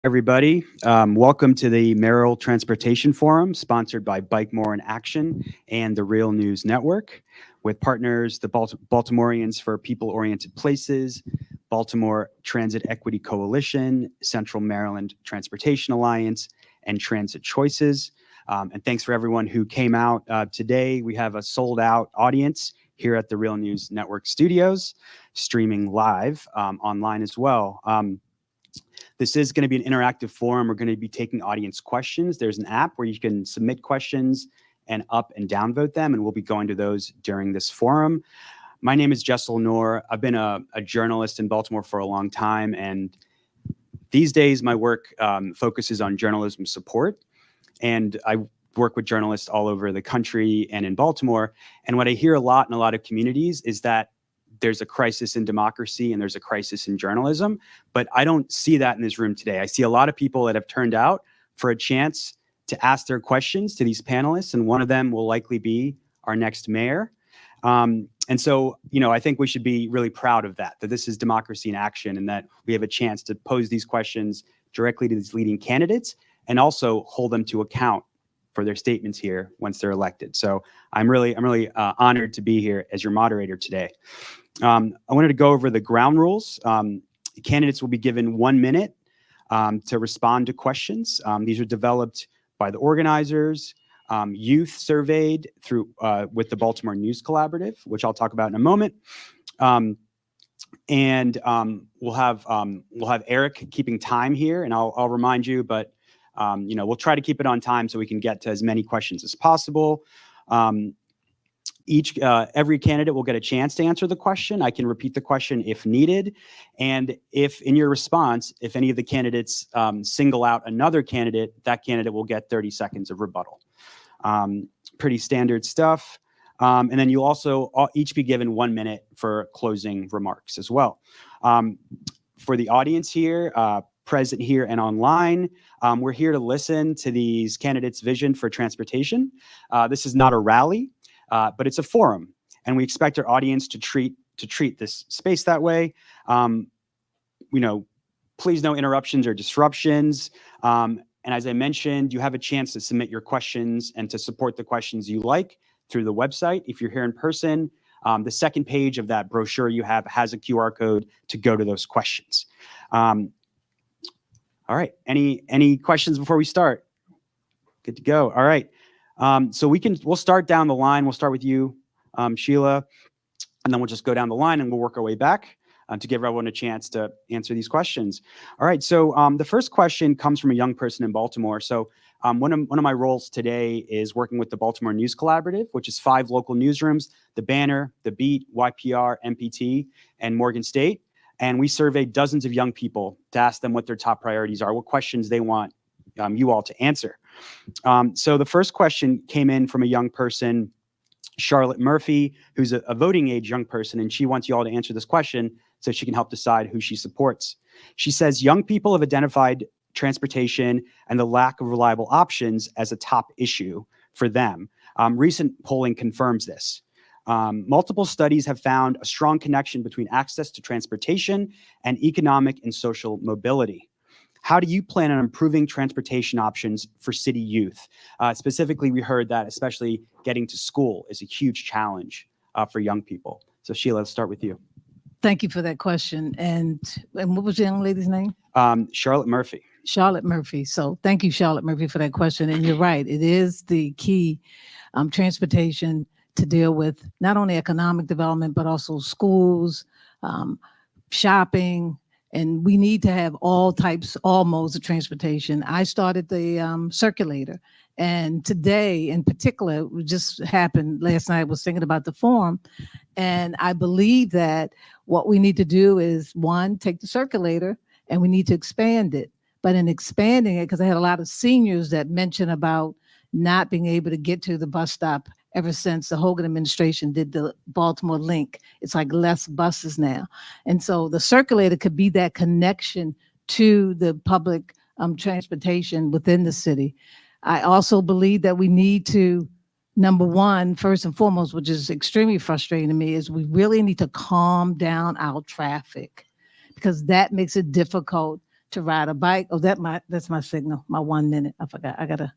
Everybody. Welcome to the Mayoral Transportation Forum, sponsored by Bike More in Action and the Real News Network, with partners the Baltimoreans for People-Oriented Places, Baltimore Transit Equity Coalition, Central Maryland Transportation Alliance, and Transit Choices. And thanks for everyone who came out today. We have a sold-out audience here at the Real News Network studios, streaming live online as well. This is going to be an interactive forum. We're going to be taking audience questions. There's an app where you can submit questions and up and down vote them, and we'll be going to those during this forum. My name is Jessel Noor. I've been a journalist in Baltimore for a long time, and these days my work focuses on journalism support, and I work with journalists all over the country and in Baltimore. And what I hear a lot in a lot of communities is that there's a crisis in democracy and there's a crisis in journalism, but I don't see that in this room today. I see a lot of people that have turned out for a chance to ask their questions to these panelists, and one of them will likely be our next mayor. And so, I think we should be really proud of that this is democracy in action and that we have a chance to pose these questions directly to these leading candidates and also hold them to account for their statements here once they're elected. So I'm really honored to be here as your moderator today. I wanted to go over the ground rules. Candidates will be given 1 minute to respond to questions. These are developed by the organizers, youth surveyed through with the Baltimore News Collaborative, which I'll talk about in a moment. And we'll have Eric keeping time here, and I'll remind you, but we'll try to keep it on time so we can get to as many questions as possible. Every candidate will get a chance to answer the question. I can repeat the question if needed. And if in your response, if any of the candidates single out another candidate, that candidate will get 30 seconds of rebuttal. Pretty standard stuff. And then you'll also each be given 1 minute for closing remarks as well. For the audience here, present here and online, we're here to listen to these candidates' vision for transportation. This is not a rally. But it's a forum, and we expect our audience to treat this space that way. Please no interruptions or disruptions. And as I mentioned, you have a chance to submit your questions and to support the questions you like through the website. If you're here in person, the second page of that brochure you have has a QR code to go to those questions. All right, any questions before we start? Good to go. All right. So we'll start down the line. We'll start with you, Sheila, and then we'll just go down the line and we'll work our way back to give everyone a chance to answer these questions. All right, so the first question comes from a young person in Baltimore. So one of my roles today is working with the Baltimore News Collaborative, which is 5 local newsrooms, The Banner, The Beat, YPR, MPT, and Morgan State. And we surveyed dozens of young people to ask them what their top priorities are, what questions they want you all to answer. So the first question came in from a young person, Charlotte Murphy, who's a voting age young person, and she wants you all to answer this question so she can help decide who she supports. She says, young people have identified transportation and the lack of reliable options as a top issue for them. Recent polling confirms this. Multiple studies have found a strong connection between access to transportation and economic and social mobility. How do you plan on improving transportation options for city youth? Specifically, we heard that especially getting to school is a huge challenge for young people. So Sheila, let's start with you. Thank you for that question. And what was the young lady's name? Charlotte Murphy. Charlotte Murphy. So thank you, Charlotte Murphy, for that question. And you're right, it is the key transportation to deal with not only economic development, but also schools, shopping. And we need to have all modes of transportation. I started the Circulator. And today in particular, it just happened last night, I was thinking about the forum. And I believe that what we need to do is, one, take the Circulator and we need to expand it. But in expanding it, because I had a lot of seniors that mentioned about not being able to get to the bus stop ever since the Hogan administration did the Baltimore link. It's like less buses now. And so the Circulator could be that connection to the public transportation within the city. I also believe that we need to, number one, first and foremost, which is extremely frustrating to me, is we really need to calm down our traffic, because that makes it difficult to ride a bike. Oh, that's my signal. My 1 minute. I forgot. I gotta.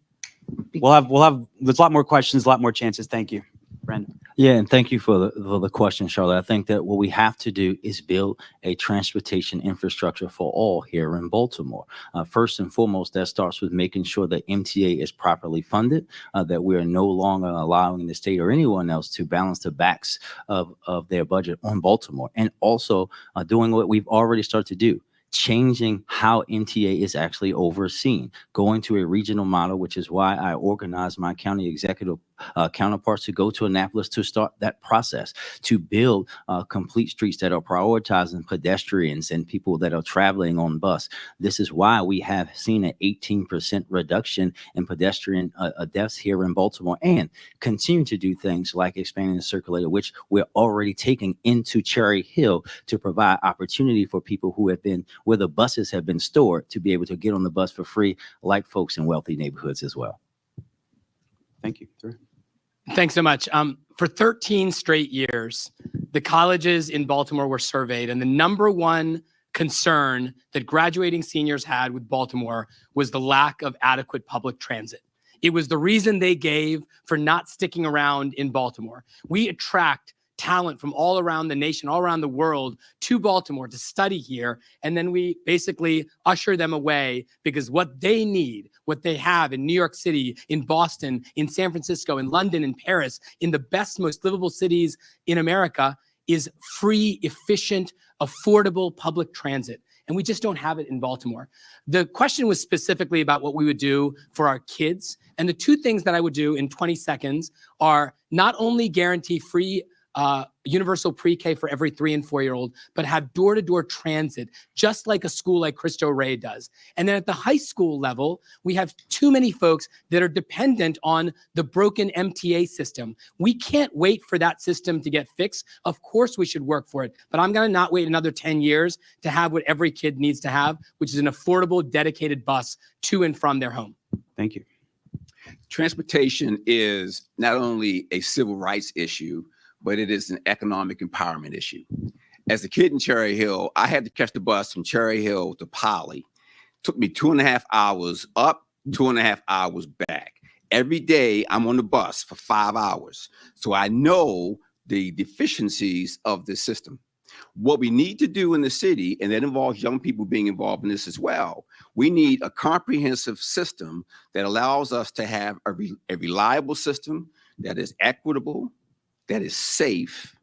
We'll have. There's a lot more questions, a lot more chances. Thank you, Brandon. Yeah, and thank you for the question, Charlotte. I think that what we have to do is build a transportation infrastructure for all here in Baltimore. First and foremost, that starts with making sure that MTA is properly funded, that we are no longer allowing the state or anyone else to balance the backs of their budget on Baltimore, and also doing what we've already started to do. Changing how MTA is actually overseen, going to a regional model, which is why I organized my county executive counterparts to go to Annapolis to start that process, to build complete streets that are prioritizing pedestrians and people that are traveling on bus. This is why we have seen an 18% reduction in pedestrian deaths here in Baltimore, and continue to do things like expanding the Circulator, which we're already taking into Cherry Hill to provide opportunity for people who have been where the buses have been stored to be able to get on the bus for free, like folks in wealthy neighborhoods as well. Thank you. Thiru. Thanks so much. For 13 straight years, the colleges in Baltimore were surveyed, and the number one concern that graduating seniors had with Baltimore was the lack of adequate public transit. It was the reason they gave for not sticking around in Baltimore. We attract talent from all around the nation, all around the world to Baltimore to study here. And then we basically usher them away because what they need, what they have in New York City, in Boston, in San Francisco, in London, in Paris, in the best, most livable cities in America is free, efficient, affordable public transit. And we just don't have it in Baltimore. The question was specifically about what we would do for our kids. And the two things that I would do in 20 seconds are not only guarantee free universal pre-K for every 3 and 4-year-old, but have door-to-door transit, just like a school like Cristo Rey does. And then at the high school level, we have too many folks that are dependent on the broken MTA system. We can't wait for that system to get fixed. Of course, we should work for it, but I'm gonna not wait another 10 years to have what every kid needs to have, which is an affordable, dedicated bus to and from their home. Thank you. Transportation is not only a civil rights issue, but it is an economic empowerment issue. As a kid in Cherry Hill, I had to catch the bus from Cherry Hill to Poly. It took me 2.5 hours up, 2.5 hours back. Every day I'm on the bus for 5 hours. So I know the deficiencies of the system. What we need to do in the city, and that involves young people being involved in this as well, we need a comprehensive system that allows us to have a reliable system that is equitable, that is safe,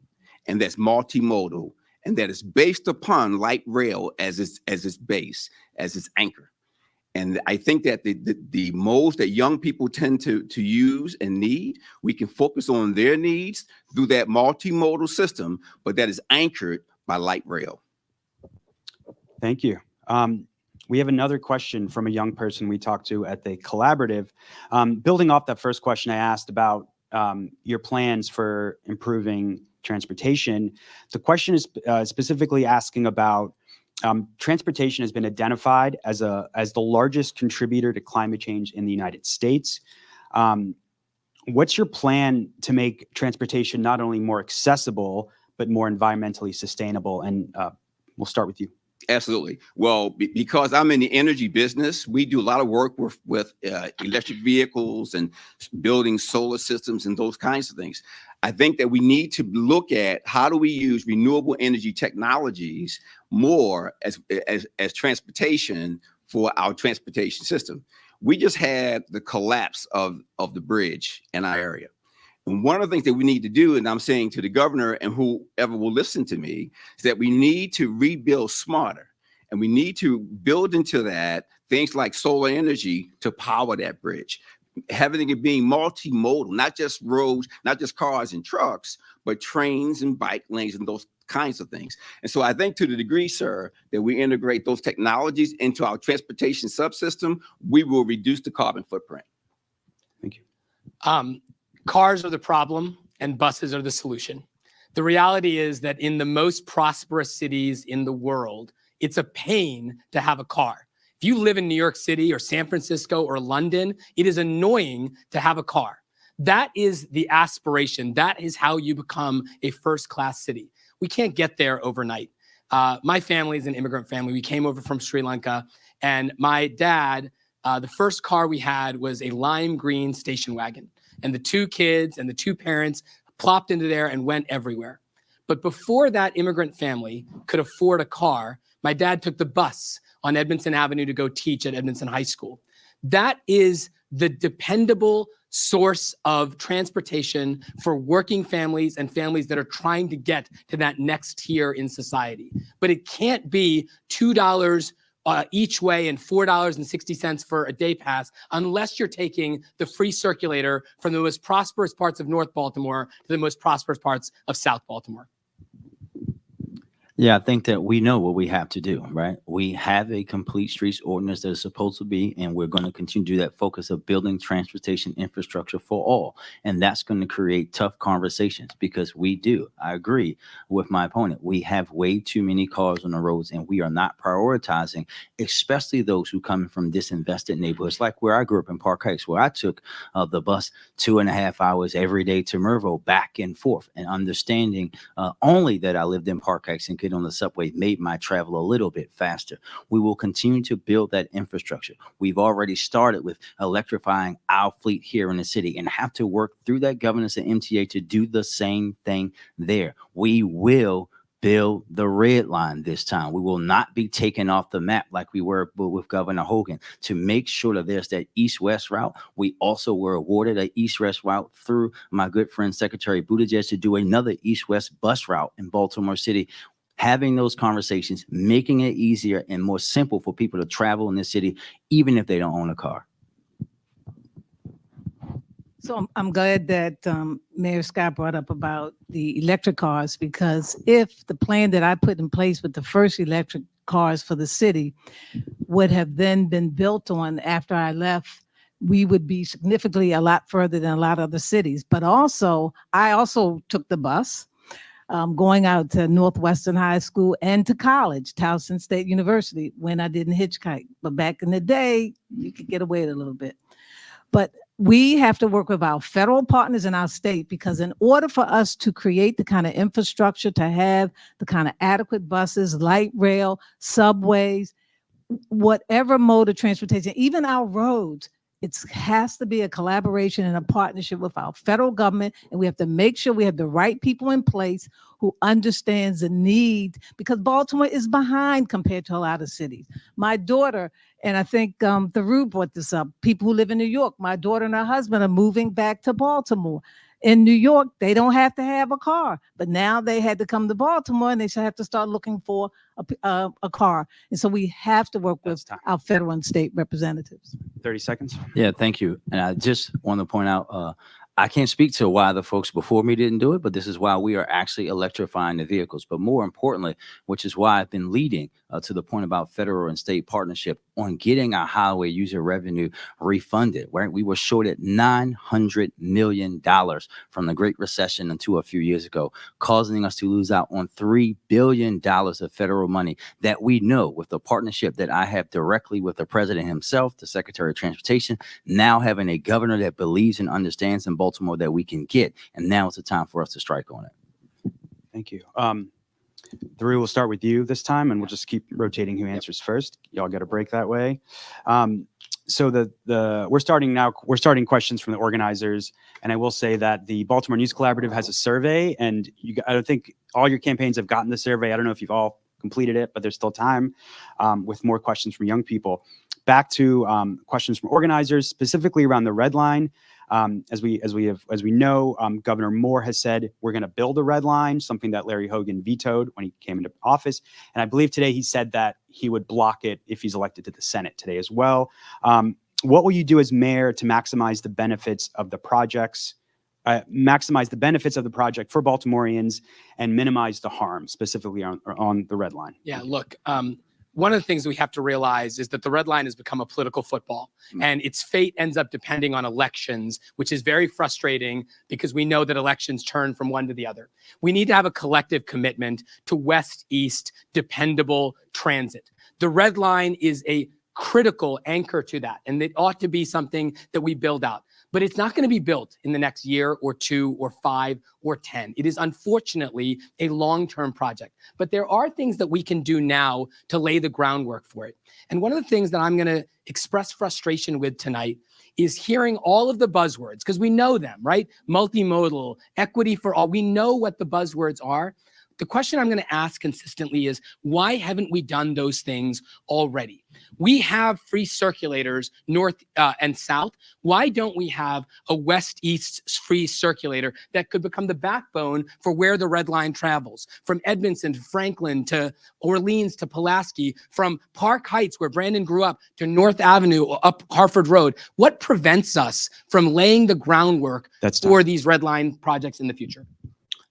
and that's multimodal, and that is based upon light rail as its base, as its anchor. And I think that the modes that young people tend to use and need, we can focus on their needs through that multimodal system, but that is anchored by light rail. Thank you. We have another question from a young person we talked to at the collaborative. Building off that first question I asked about your plans for improving transportation. The question is specifically asking about transportation has been identified as the largest contributor to climate change in the United States. What's your plan to make transportation not only more accessible, but more environmentally sustainable? And we'll start with you. Absolutely. Well, because I'm in the energy business, we do a lot of work with electric vehicles and building solar systems and those kinds of things. I think that we need to look at how do we use renewable energy technologies more as transportation for our transportation system. We just had the collapse of the bridge in our area. And one of the things that we need to do, and I'm saying to the governor and whoever will listen to me, is that we need to rebuild smarter. And we need to build into that things like solar energy to power that bridge. Having it being multimodal, not just roads, not just cars and trucks, but trains and bike lanes and those kinds of things. And so I think to the degree, sir, that we integrate those technologies into our transportation subsystem, we will reduce the carbon footprint. Thank you. Cars are the problem and buses are the solution. The reality is that in the most prosperous cities in the world, it's a pain to have a car. If you live in New York City or San Francisco or London, it is annoying to have a car. That is the aspiration. That is how you become a first-class city. We can't get there overnight. My family is an immigrant family. We came over from Sri Lanka, and my dad, the first car we had was a lime green station wagon, and the two kids and the two parents plopped into there and went everywhere. But before that immigrant family could afford a car, my dad took the bus on Edmondson Avenue to go teach at Edmondson High School. That is the dependable source of transportation for working families and families that are trying to get to that next tier in society. But it can't be $2 each way and $4.60 for a day pass unless you're taking the free circulator from the most prosperous parts of North Baltimore to the most prosperous parts of South Baltimore. Yeah, I think that we know what we have to do, right? We have a complete streets ordinance that is supposed to be, and we're going to continue to do that focus of building transportation infrastructure for all. And that's going to create tough conversations because we do. I agree with my opponent. We have way too many cars on the roads, and we are not prioritizing, especially those who come from disinvested neighborhoods, like where I grew up in Park Heights, where I took the bus 2.5 hours every day to Mervo back and forth, and understanding only that I lived in Park Heights and could on the subway made my travel a little bit faster. We will continue to build that infrastructure. We've already started with electrifying our fleet here in the city and have to work through that governance and MTA to do the same thing there. We will build the red line this time. We will not be taken off the map like we were with Governor Hogan to make sure that there's that east-west route. We also were awarded an east-west route through my good friend, Secretary Buttigieg, to do another east-west bus route in Baltimore City. Having those conversations, making it easier and more simple for people to travel in this city, even if they don't own a car. So I'm glad that Mayor Scott brought up about the electric cars, because if the plan that I put in place with the first electric cars for the city would have then been built on after I left, we would be significantly a lot further than a lot of other cities. But also, I also took the bus. Going out to Northwestern High School and to college, Towson State University, when I didn't hitchhike. But back in the day, you could get away with a little bit. But we have to work with our federal partners in our state, because in order for us to create the kind of infrastructure, to have the kind of adequate buses, light rail, subways, whatever mode of transportation, even our roads, it has to be a collaboration and a partnership with our federal government. And we have to make sure we have the right people in place who understands the need, because Baltimore is behind compared to a lot of cities. My daughter, and I think Thiru brought this up, people who live in New York, my daughter and her husband are moving back to Baltimore. In New York, they don't have to have a car, but now they had to come to Baltimore and they should have to start looking for a car. And so we have to work with our federal and state representatives. 30 seconds. Yeah, thank you. And I just want to point out, I can't speak to why the folks before me didn't do it, but this is why we are actually electrifying the vehicles. But more importantly, which is why I've been leading to the point about federal and state partnership on getting our highway user revenue refunded, right? We were short at $900 million from the Great Recession until a few years ago, causing us to lose out on $3 billion of federal money that we know, with the partnership that I have directly with the president himself, the Secretary of Transportation, now having a governor that believes and understands in Baltimore that we can get. And now it's the time for us to strike on it. Thank you. Thiru, we'll start with you this time, and we'll just keep rotating who answers first. Y'all get a break that way. So we're starting questions from the organizers, and I will say that the Baltimore News Collaborative has a survey, and I don't think all your campaigns have gotten the survey. I don't know if you've all completed it, but there's still time with more questions from young people. Back to questions from organizers, specifically around the red line. As we know, Governor Moore has said we're going to build a red line, something that Larry Hogan vetoed when he came into office. And I believe today he said that he would block it if he's elected to the Senate today as well. What will you do as mayor to maximize the benefits of the projects, for Baltimoreans and minimize the harm, specifically on the red line? Yeah, look, one of the things we have to realize is that the red line has become a political football, and its fate ends up depending on elections, which is very frustrating because we know that elections turn from one to the other. We need to have a collective commitment to west-east dependable transit. The red line is a critical anchor to that, and it ought to be something that we build out. but it's not going to be built in the next year or 2 or 5 or 10. It is unfortunately a long-term project, but there are things that we can do now to lay the groundwork for it. And one of the things that I'm going to express frustration with tonight is hearing all of the buzzwords, because we know them, right? Multimodal, equity for all. We know what the buzzwords are. The question I'm going to ask consistently is, why haven't we done those things already? We have free circulators north and south. Why don't we have a west-east free circulator that could become the backbone for where the red line travels? From Edmondson to Franklin to Orleans to Pulaski, from Park Heights, where Brandon grew up, to North Avenue up Harford Road. What prevents us from laying the groundwork for these red line projects in the future?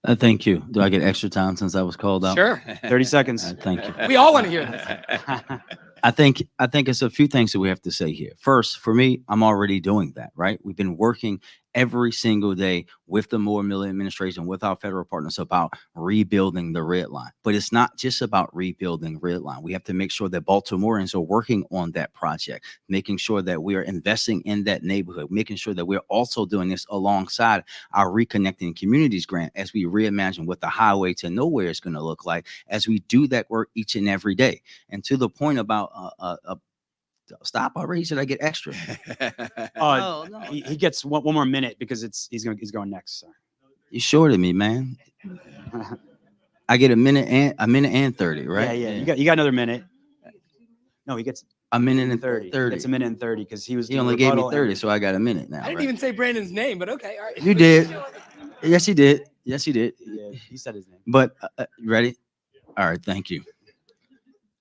Thank you. Do I get extra time since I was called out? Sure. 30 seconds. Thank you. We all want to hear this. I think it's a few things that we have to say here. First, for me, I'm already doing that, right? We've been working every single day with the Moore Miller administration, with our federal partners, about rebuilding the red line. But it's not just about rebuilding red line. We have to make sure that Baltimoreans are working on that project, making sure that we are investing in that neighborhood, making sure that we're also doing this alongside our Reconnecting Communities grant as we reimagine what the highway to nowhere is going to look like as we do that work each and every day. And to the point about stop already. Should I get extra? No. He gets one more minute because he's going next. So. You shorted me, man. I get a minute and 30, right? Yeah. You got another minute. No, he gets a minute and 30. It's a minute and 30 because he only gave me 30, so I got a minute now. I didn't even say Brandon's name, but okay, all right. You did. Yes, he did. Yes, he did. Yeah, he said his name. But ready? All right, thank you.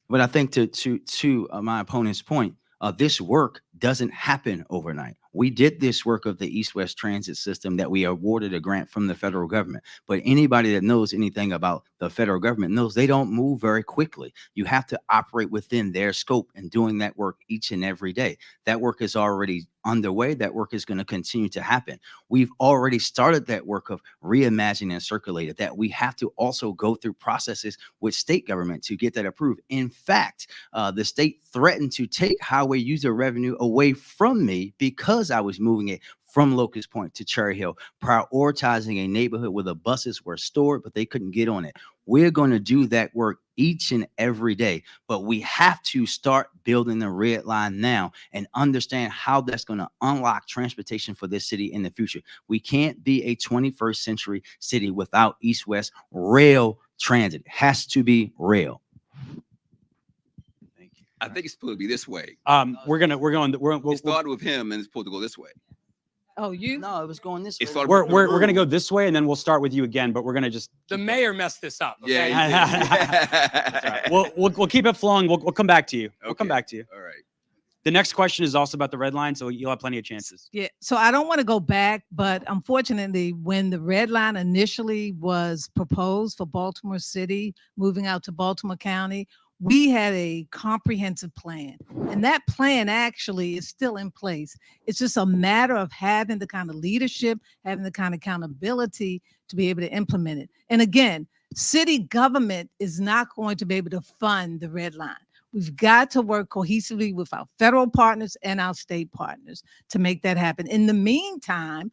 But I think to my opponent's point, this work doesn't happen overnight. We did this work of the East-West Transit System that we awarded a grant from the federal government. But anybody that knows anything about the federal government knows they don't move very quickly. You have to operate within their scope and doing that work each and every day. That work is already underway. That work is going to continue to happen. We've already started that work of reimagining and Circulator, that we have to also go through processes with state government to get that approved. In fact, the state threatened to take highway user revenue away from me because I was moving it from Locust Point to Cherry Hill, prioritizing a neighborhood where the buses were stored, but they couldn't get on it. We're going to do that work each and every day, but we have to start building the red line now and understand how that's going to unlock transportation for this city in the future. We can't be a 21st century city without east-west rail transit. It has to be rail. I think it's supposed to be this way. We'll It started with him and it's supposed to go this way. Oh, you? No, it was going this way. we're gonna go this way and then we'll start with you again, but we're gonna just The mayor messed this up. Okay? Yeah. we'll keep it flowing. We'll come back to you. We'll come Okay. back to you. All right. The next question is also about the red line, so you'll have plenty of chances. Yeah, so I don't want to go back, but unfortunately, when the red line initially was proposed for Baltimore City, moving out to Baltimore County, we had a comprehensive plan, and that plan actually is still in place. It's just a matter of having the kind of leadership, having the kind of accountability to be able to implement it. And again, city government is not going to be able to fund the red line. We've got to work cohesively with our federal partners and our state partners to make that happen. In the meantime,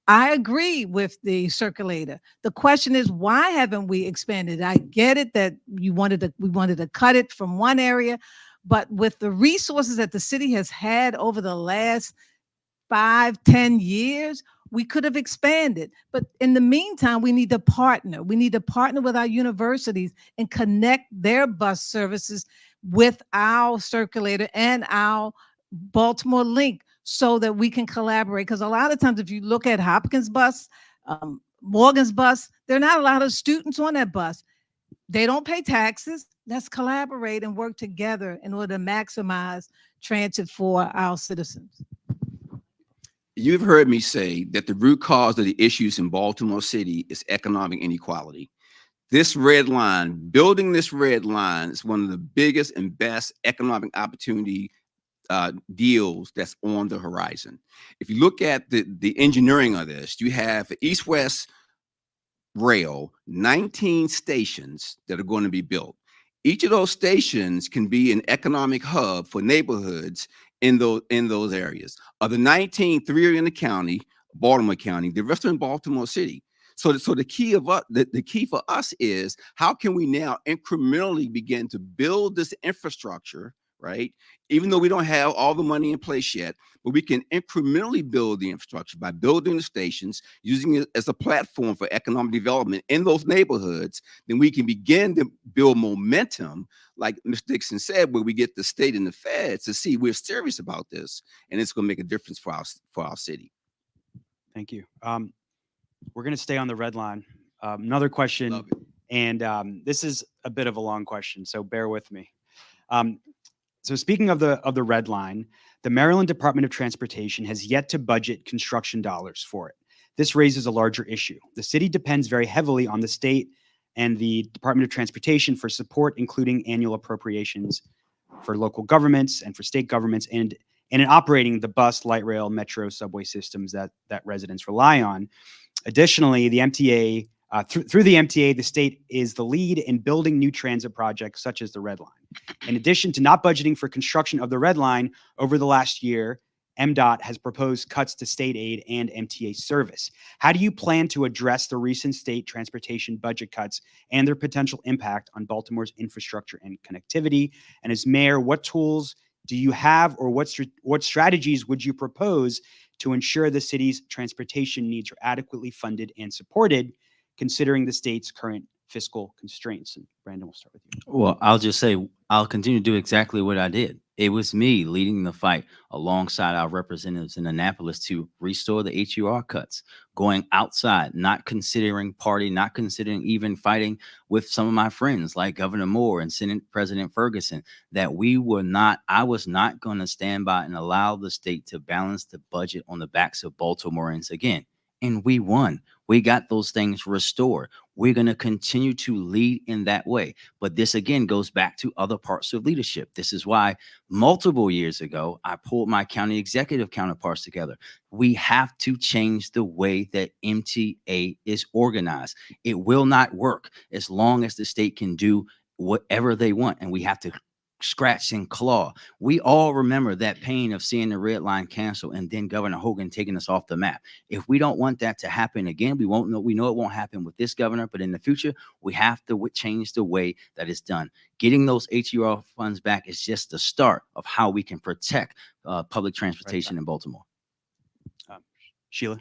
I agree with the Circulator. The question is, why haven't we expanded? I get it that we wanted to cut it from one area, but with the resources that the city has had over the last 5-10 years, we could have expanded. But in the meantime, we need to partner. We need to partner with our universities and connect their bus services with our Circulator and our Baltimore Link, so that we can collaborate. Because a lot of times, if you look at Hopkins bus, Morgan's bus, there are not a lot of students on that bus. They don't pay taxes. Let's collaborate and work together in order to maximize transit for our citizens. You've heard me say that the root cause of the issues in Baltimore City is economic inequality. This red line, building this red line, is one of the biggest and best economic opportunity deals that's on the horizon. If you look at the engineering of this, you have East-West Rail, 19 stations that are going to be built. Each of those stations can be an economic hub for neighborhoods in those areas. Of the 19, 3 are in the county, Baltimore County. The rest are in Baltimore City. So the key of us, the key for us is how can we now incrementally begin to build this infrastructure, right? Even though we don't have all the money in place yet, but we can incrementally build the infrastructure by building the stations, using it as a platform for economic development in those neighborhoods. Then we can begin to build momentum, like Ms. Dixon said, where we get the state and the feds to see we're serious about this, and it's going to make a difference for our city. Thank you. We're going to stay on the red line. Another question, Love it. and this is a bit of a long question, so bear with me. So speaking of the red line, the Maryland Department of Transportation has yet to budget construction dollars for it. This raises a larger issue. The city depends very heavily on the state and the Department of Transportation for support, including annual appropriations for local governments and for state governments, and in operating the bus, light rail, metro, subway systems that residents rely on. Additionally, the MTA, through the MTA, the state is the lead in building new transit projects such as the Red Line. In addition to not budgeting for construction of the Red Line over the last year, MDOT has proposed cuts to state aid and MTA service. How do you plan to address the recent state transportation budget cuts and their potential impact on Baltimore's infrastructure and connectivity? And as mayor, what tools do you have, or what strategies would you propose to ensure the city's transportation needs are adequately funded and supported, considering the state's current fiscal constraints? And Brandon, we'll start with you. Well, I'll just say I'll continue to do exactly what I did. It was me leading the fight alongside our representatives in Annapolis to restore the HUR cuts, going outside, not considering party, not considering even fighting with some of my friends like Governor Moore and Senate President Ferguson, that I was not going to stand by and allow the state to balance the budget on the backs of Baltimoreans again. And we won. We got those things restored. We're going to continue to lead in that way. But this, again, goes back to other parts of leadership. This is why multiple years ago, I pulled my county executive counterparts together. We have to change the way that MTA is organized. It will not work as long as the state can do whatever they want. And we have to scratch and claw. We all remember that pain of seeing the Red Line cancel and then Governor Hogan taking us off the map. If we don't want that to happen again, we know it won't happen with this governor, but in the future, we have to change the way that it's done. Getting those HUR funds back is just the start of how we can protect public transportation in Baltimore. Sheila?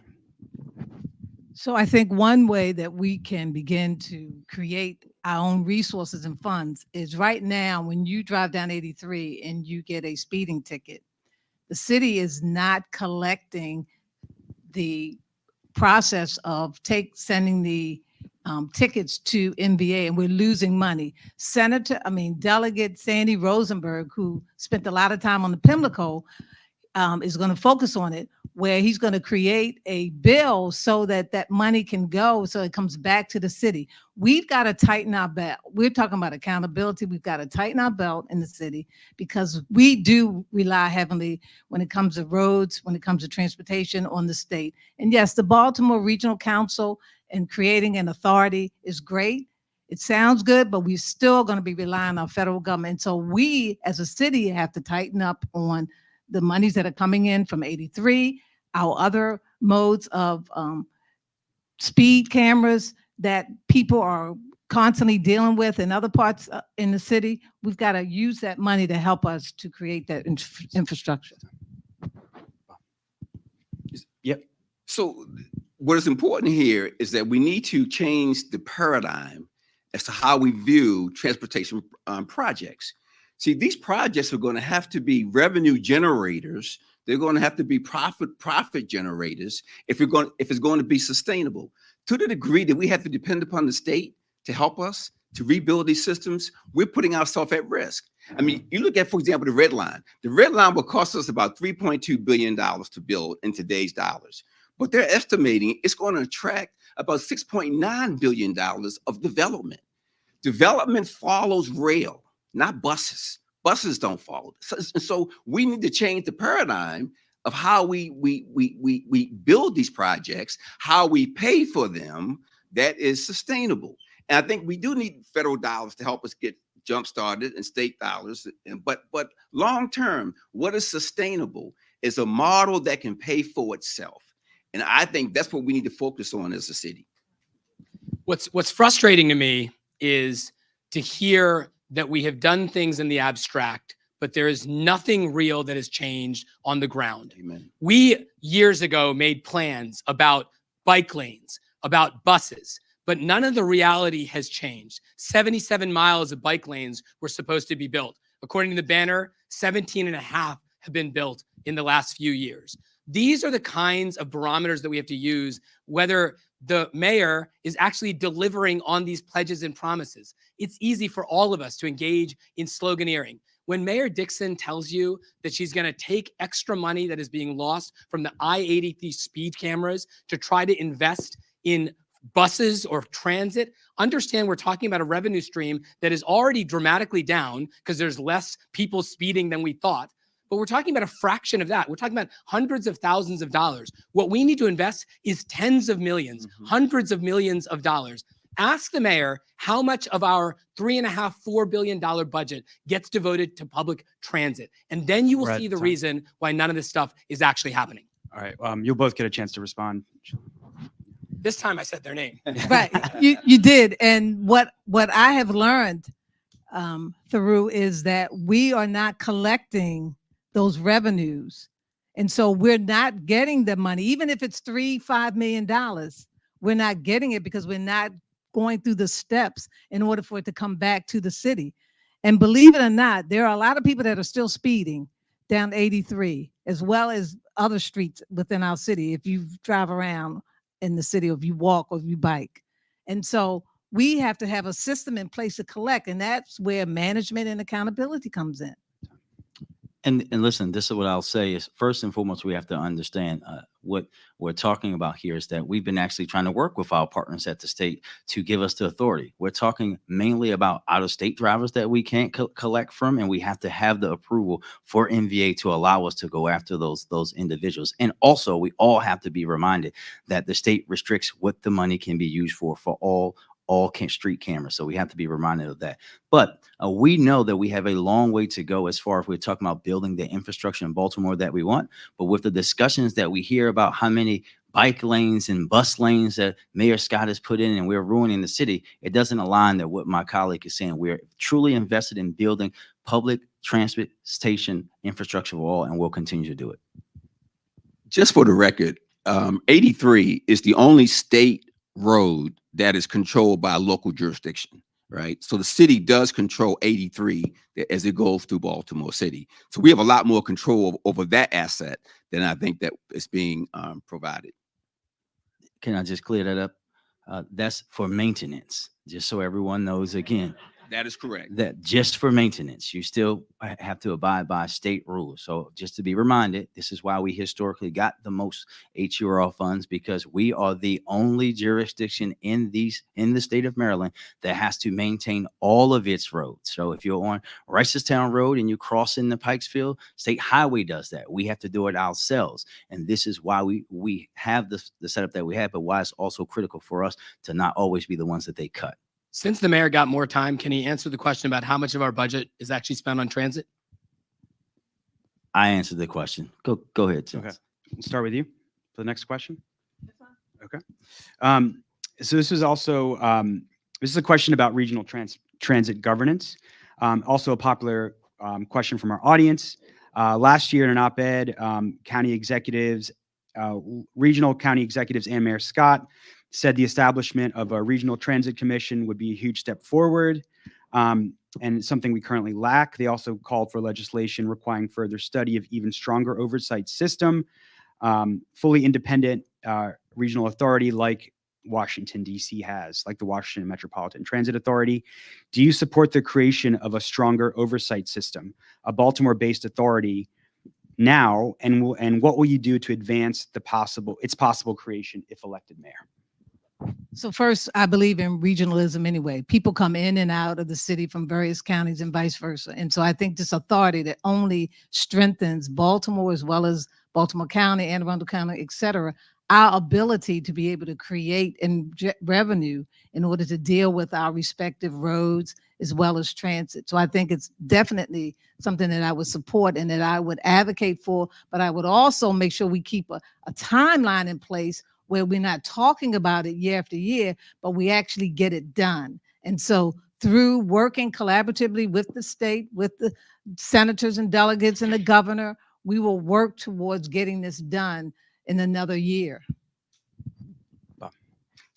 So I think one way that we can begin to create our own resources and funds is right now, when you drive down 83 and you get a speeding ticket, the city is not collecting the process of sending the tickets to NBA, and we're losing money. Delegate Sandy Rosenberg, who spent a lot of time on the Pimlico, is going to focus on it, where he's going to create a bill so that that money can go, so it comes back to the city. We've got to tighten our belt. We're talking about accountability. We've got to tighten our belt in the city, because we do rely heavily when it comes to roads, when it comes to transportation, on the state. And yes, the Baltimore Regional Council and creating an authority is great. It sounds good, but we're still going to be relying on federal government. So we as a city have to tighten up on the monies that are coming in from 83, our other modes of speed cameras that people are constantly dealing with in other parts in the city. We've got to use that money to help us to create that infrastructure. Yep. So what is important here is that we need to change the paradigm as to how we view transportation projects. See, these projects are going to have to be revenue generators. They're going to have to be profit generators if it's going to be sustainable. To the degree that we have to depend upon the state to help us to rebuild these systems, we're putting ourselves at risk. I mean, you look at, for example, the Red Line. The Red Line will cost us about $3.2 billion to build in today's dollars, but they're estimating it's going to attract about $6.9 billion of development. Development follows rail, not buses. Buses don't follow. So we need to change the paradigm of how we build these projects, how we pay for them, that is sustainable. And I think we do need federal dollars to help us get jump started and state dollars. But long term, what is sustainable is a model that can pay for itself. And I think that's what we need to focus on as a city. What's frustrating to me is to hear that we have done things in the abstract, but there is nothing real that has changed on the ground. Amen. We years ago made plans about bike lanes, about buses, but none of the reality has changed. 77 miles of bike lanes were supposed to be built. According to the banner, 17 and a half have been built in the last few years. These are the kinds of barometers that we have to use, whether the mayor is actually delivering on these pledges and promises. It's easy for all of us to engage in sloganeering. When Mayor Dixon tells you that she's going to take extra money that is being lost from the I-80 speed cameras to try to invest in buses or transit, understand we're talking about a revenue stream that is already dramatically down because there's less people speeding than we thought. But we're talking about a fraction of that. We're talking about hundreds of thousands of dollars. What we need to invest is tens of millions, hundreds of millions of dollars. Ask the mayor how much of our $3.5–4 billion budget gets devoted to public transit. And then you will see the reason why none of this stuff is actually happening. All right. You'll both get a chance to respond. This time I said their name. Right, you did. And what I have learned, Thiru, is that we are not collecting those revenues. And so we're not getting the money, even if it's $3–5 million, we're not getting it because we're not going through the steps in order for it to come back to the city. And believe it or not, there are a lot of people that are still speeding down 83, as well as other streets within our city. If you drive around in the city, or if you walk, or if you bike. And so we have to have a system in place to collect. And that's where management and accountability comes in. And listen, this is what I'll say is, first and foremost, we have to understand what we're talking about here is that we've been actually trying to work with our partners at the state to give us the authority. We're talking mainly about out-of-state drivers that we can't collect from, and we have to have the approval for MVA to allow us to go after those individuals. And also, we all have to be reminded that the state restricts what the money can be used for all street cameras. So we have to be reminded of that. But we know that we have a long way to go as far as we're talking about building the infrastructure in Baltimore that we want. But with the discussions that we hear about how many bike lanes and bus lanes that Mayor Scott has put in and we're ruining the city, it doesn't align to what my colleague is saying. We're truly invested in building public transportation infrastructure for all, and we'll continue to do it. Just for the record, 83 is the only state road that is controlled by a local jurisdiction, right? So the city does control 83 as it goes through Baltimore City. So we have a lot more control over that asset than I think that is being provided. Can I just clear that up? That's for maintenance, just so everyone knows again. That is correct. That just for maintenance, you still have to abide by state rules. So just to be reminded, this is why we historically got the most HURL funds, because we are the only jurisdiction in the state of Maryland that has to maintain all of its roads. So if you're on Reisterstown Road and you cross in the Pikesfield, State Highway does that. We have to do it ourselves. And this is why we have the setup that we have, but why it's also critical for us to not always be the ones that they cut. Since the mayor got more time, can he answer the question about how much of our budget is actually spent on transit? I answered the question. Go ahead, Tim. Okay, we'll start with you for the next question. Okay. So this is also this is a question about regional transit governance. Also a popular question from our audience. Last year in an op-ed, county executives, regional county executives, and Mayor Scott said the establishment of a regional transit commission would be a huge step forward, and something we currently lack. They also called for legislation requiring further study of even stronger oversight system, fully independent regional authority like Washington, D.C. has, like the Washington Metropolitan Transit Authority. Do you support the creation of a stronger oversight system, a Baltimore-based authority now, and what will you do to advance its possible creation if elected mayor? So first, I believe in regionalism anyway. People come in and out of the city from various counties and vice versa. And so I think this authority that only strengthens Baltimore as well as Baltimore County, Anne Arundel County, et cetera, our ability to be able to create revenue in order to deal with our respective roads as well as transit. So I think it's definitely something that I would support and that I would advocate for, but I would also make sure we keep a timeline in place where we're not talking about it year after year, but we actually get it done. And so through working collaboratively with the state, with the senators and delegates and the governor, we will work towards getting this done in another year.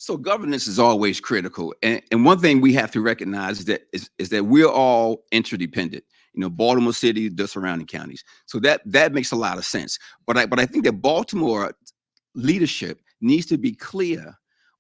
So governance is always critical. And one thing we have to recognize is that we're all interdependent. You know, Baltimore City, the surrounding counties. So that makes a lot of sense. But I think that Baltimore leadership needs to be clear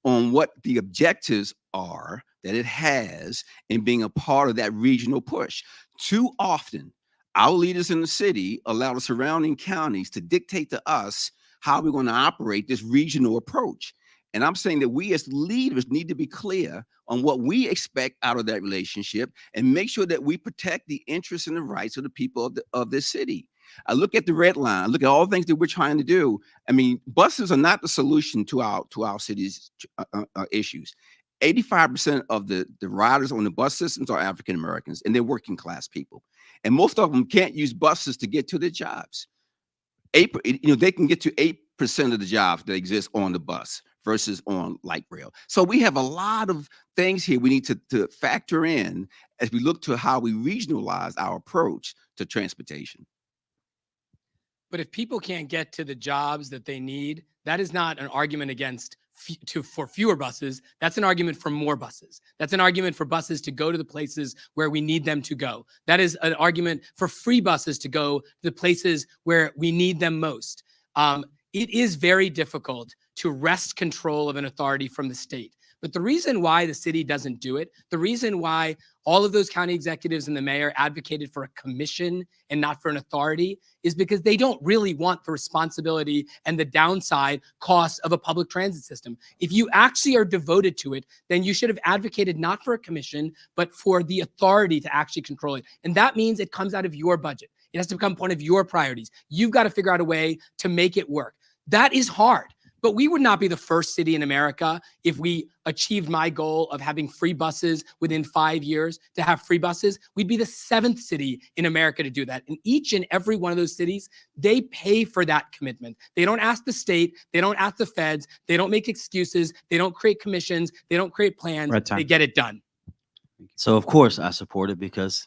on what the objectives are that it has in being a part of that regional push. Too often, our leaders in the city allow the surrounding counties to dictate to us how we're going to operate this regional approach. And I'm saying that we as leaders need to be clear on what we expect out of that relationship and make sure that we protect the interests and the rights of the people of this city. I look at the red line, I look at all the things that we're trying to do. I mean, buses are not the solution to our city's issues. 85% of the riders on the bus systems are African Americans, and they're working class people. And most of them can't use buses to get to their jobs. They can get to 8% of the jobs that exist on the bus versus on light rail. So we have a lot of things here we need to factor in as we look to how we regionalize our approach to transportation. But if people can't get to the jobs that they need, that is not an argument against for fewer buses. That's an argument for more buses. That's an argument for buses to go to the places where we need them to go. That is an argument for free buses to go to the places where we need them most. It is very difficult to wrest control of an authority from the state. But the reason why the city doesn't do it, the reason why all of those county executives and the mayor advocated for a commission and not for an authority is because they don't really want the responsibility and the downside costs of a public transit system. If you actually are devoted to it, then you should have advocated not for a commission, but for the authority to actually control it. And that means it comes out of your budget. It has to become one of your priorities. You've got to figure out a way to make it work. That is hard. But we would not be the first city in America if we achieved my goal of having free buses within 5 years to have free buses. We'd be the 7th city in America to do that. And each and every one of those cities, they pay for that commitment. They don't ask the state. They don't ask the feds. They don't make excuses. They don't create commissions. They don't create plans. They get it done. So, of course, I support it because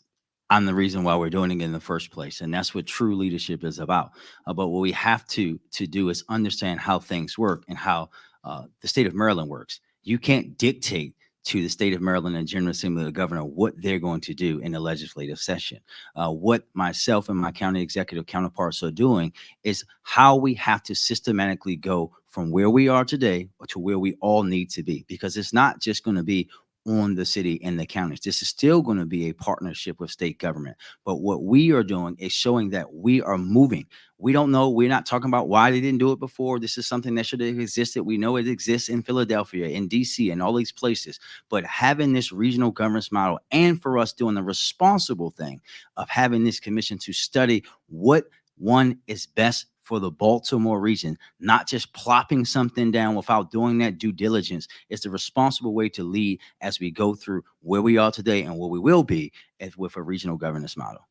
I'm the reason why we're doing it in the first place. And that's what true leadership is about. But what we have to do is understand how things work and how the state of Maryland works. You can't dictate to the state of Maryland and General Assembly of the governor what they're going to do in the legislative session. What myself and my county executive counterparts are doing is how we have to systematically go from where we are today to where we all need to be, because it's not just going to be on the city and the counties. This is still going to be a partnership with state government. But what we are doing is showing that we are moving. We don't know. We're not talking about why they didn't do it before. This is something that should have existed. We know it exists in Philadelphia, in DC, and all these places. But having this regional governance model, and for us doing the responsible thing of having this commission to study what one is best for the Baltimore region, not just plopping something down without doing that due diligence, is the responsible way to lead as we go through where we are today and where we will be with a regional governance model.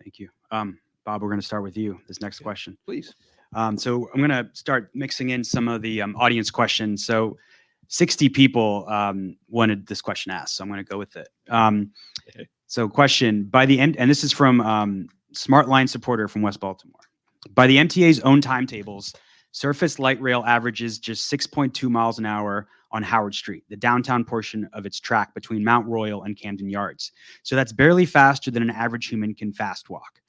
Thank you. Bob, we're going to start with you. This next question. Please. So I'm going to start mixing in some of the audience questions. So 60 people wanted this question asked, so I'm going to go with it. So question, by the end, and this is from Smart Line supporter from West Baltimore. By the MTA's own timetables, surface light rail averages just 6.2 miles an hour on Howard Street, the downtown portion of its track between Mount Royal and Camden Yards. So that's barely faster than an average human can fast walk.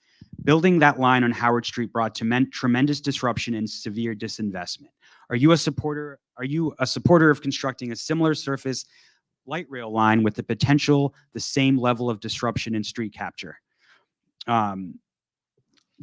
Building that line on Howard Street brought tremendous disruption and severe disinvestment. Are you a supporter of constructing a similar surface light rail line with the same level of disruption and street capture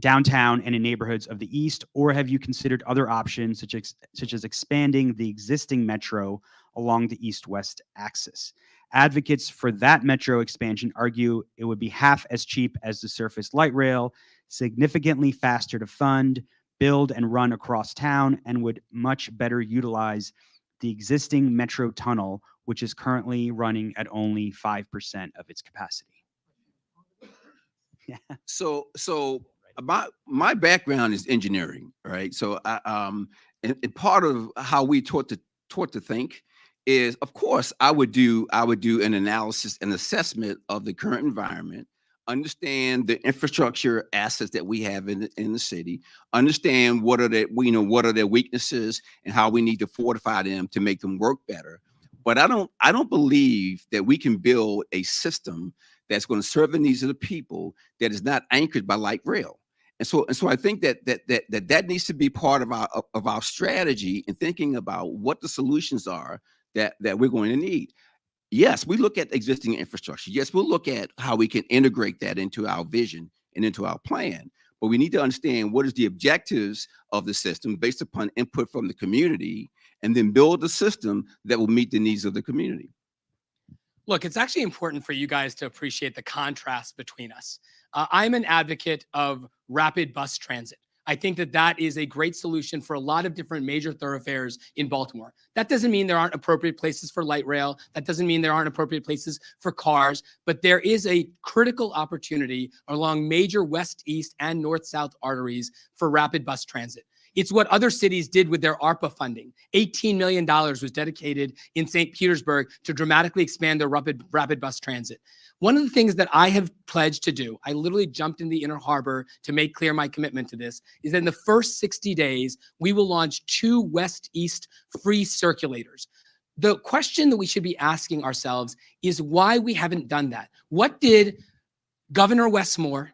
downtown and in neighborhoods of the East, or have you considered other options such as expanding the existing metro along the East-West axis? Advocates for that metro expansion argue it would be half as cheap as the surface light rail, significantly faster to fund, build, and run across town, and would much better utilize the existing metro tunnel which is currently running at only 5% of its capacity. So my background is engineering, right? So and part of how we taught to think is, of course, I would do an analysis and assessment of the current environment, understand the infrastructure assets that we have in the city, understand what are their weaknesses and how we need to fortify them to make them work better. But I don't believe that we can build a system that's going to serve the needs of the people that is not anchored by light rail. And so I think that needs to be part of our strategy in thinking about what the solutions are that we're going to need. Yes, we look at existing infrastructure. Yes, we'll look at how we can integrate that into our vision and into our plan. But we need to understand what is the objectives of the system based upon input from the community, and then build a system that will meet the needs of the community. Look, it's actually important for you guys to appreciate the contrast between us. I'm an advocate of rapid bus transit. I think that is a great solution for a lot of different major thoroughfares in Baltimore. That doesn't mean there aren't appropriate places for light rail. That doesn't mean there aren't appropriate places for cars, but there is a critical opportunity along major west-east and north-south arteries for rapid bus transit. It's what other cities did with their ARPA funding. $18 million was dedicated in St. Petersburg to dramatically expand their rapid bus transit. One of the things that I have pledged to do, I literally jumped in the Inner Harbor to make clear my commitment to this, is that in the first 60 days, we will launch 2 west-east free circulators. The question that we should be asking ourselves is why we haven't done that. What did Governor Westmore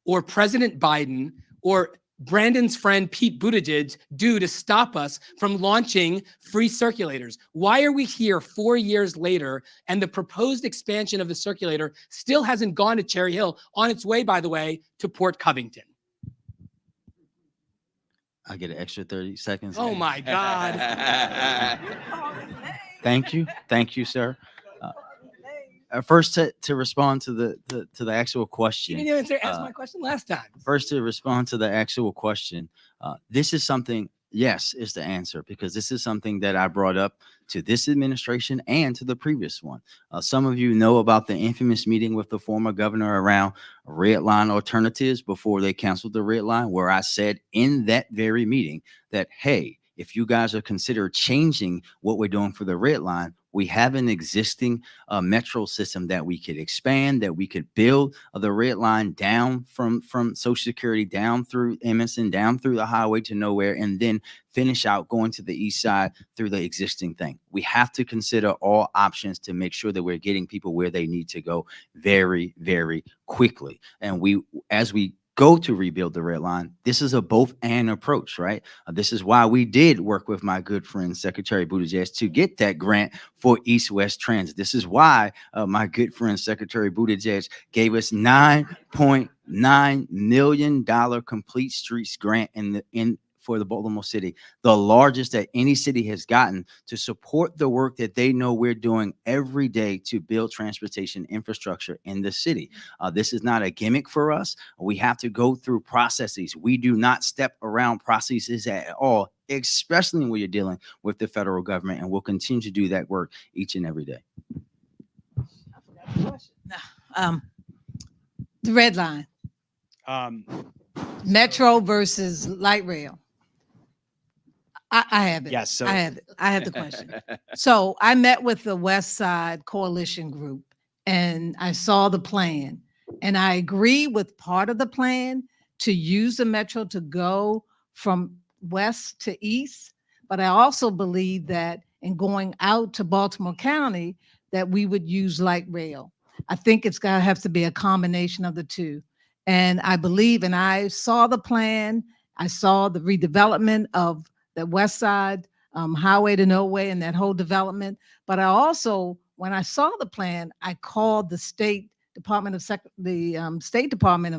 or President Biden or Brandon's friend Pete Buttigieg do to stop us from launching free circulators? Why are we here 4 years later and the proposed expansion of the circulator still hasn't gone to Cherry Hill, on its way, by the way, to Port Covington? I get an extra 30 seconds. Oh my God. Thank you, sir. First, to respond to the actual question. You didn't even ask my question last time. First, to respond to the actual question, this is something, yes, is the answer, because this is something that I brought up to this administration and to the previous one. Some of you know about the infamous meeting with the former governor around red line alternatives before they canceled the red line, where I said in that very meeting that, hey, if you guys are considered changing what we're doing for the red line, we have an existing metro system that we could expand, that we could build the red line down from Social Security, down through Emerson, down through the highway to nowhere, and then finish out going to the east side through the existing thing. We have to consider all options to make sure that we're getting people where they need to go very, very quickly. And as we go to rebuild the red line, this is a both and approach, right? This is why we did work with my good friend, Secretary Buttigieg, to get that grant for East-West Transit. This is why my good friend, Secretary Buttigieg, gave us $9.9 million complete streets grant for the Baltimore City, the largest that any city has gotten, to support the work that they know we're doing every day to build transportation infrastructure in the city. This is not a gimmick for us. We have to go through processes. We do not step around processes at all, especially when you're dealing with the federal government, and we'll continue to do that work each and every day. The red line, metro versus light rail. I have it. Yes, so I have it. I have the question. So I met with the West Side Coalition Group and I saw the plan, and I agree with part of the plan to use the metro to go from west to east. But I also believe that in going out to Baltimore County, that we would use light rail. I think it's got to have to be a combination of the two. And I believe, and I saw the plan, I saw the redevelopment of the West Side Highway to Nowhere and that whole development. But I also, when I saw the plan, I called the State Department of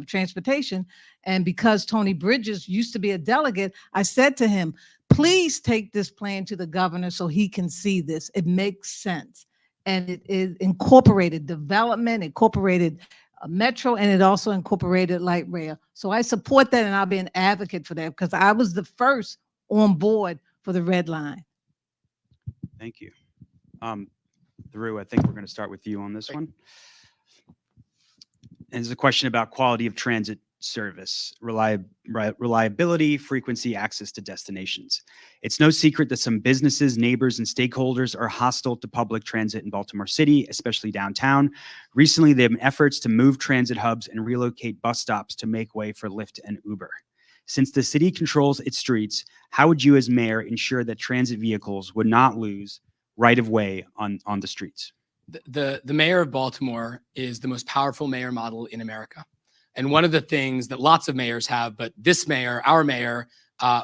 Transportation. And because Tony Bridges used to be a delegate, I said to him, please take this plan to the governor so he can see this. It makes sense. And it incorporated development, incorporated metro, and it also incorporated light rail. So I support that, and I'll be an advocate for that because I was the first on board for the red line. thank you. Thiru, I think we're going to start with you on this Great. one. And it's a question about quality of transit service, reliability, frequency, access to destinations. It's no secret that some businesses, neighbors, and stakeholders are hostile to public transit in Baltimore City, especially downtown. Recently, there have been efforts to move transit hubs and relocate bus stops to make way for Lyft and Uber. Since the city controls its streets, how would you as mayor ensure that transit vehicles would not lose right of way on the streets? The mayor of Baltimore is the most powerful mayor model in America. And one of the things that lots of mayors have, but this mayor, our mayor,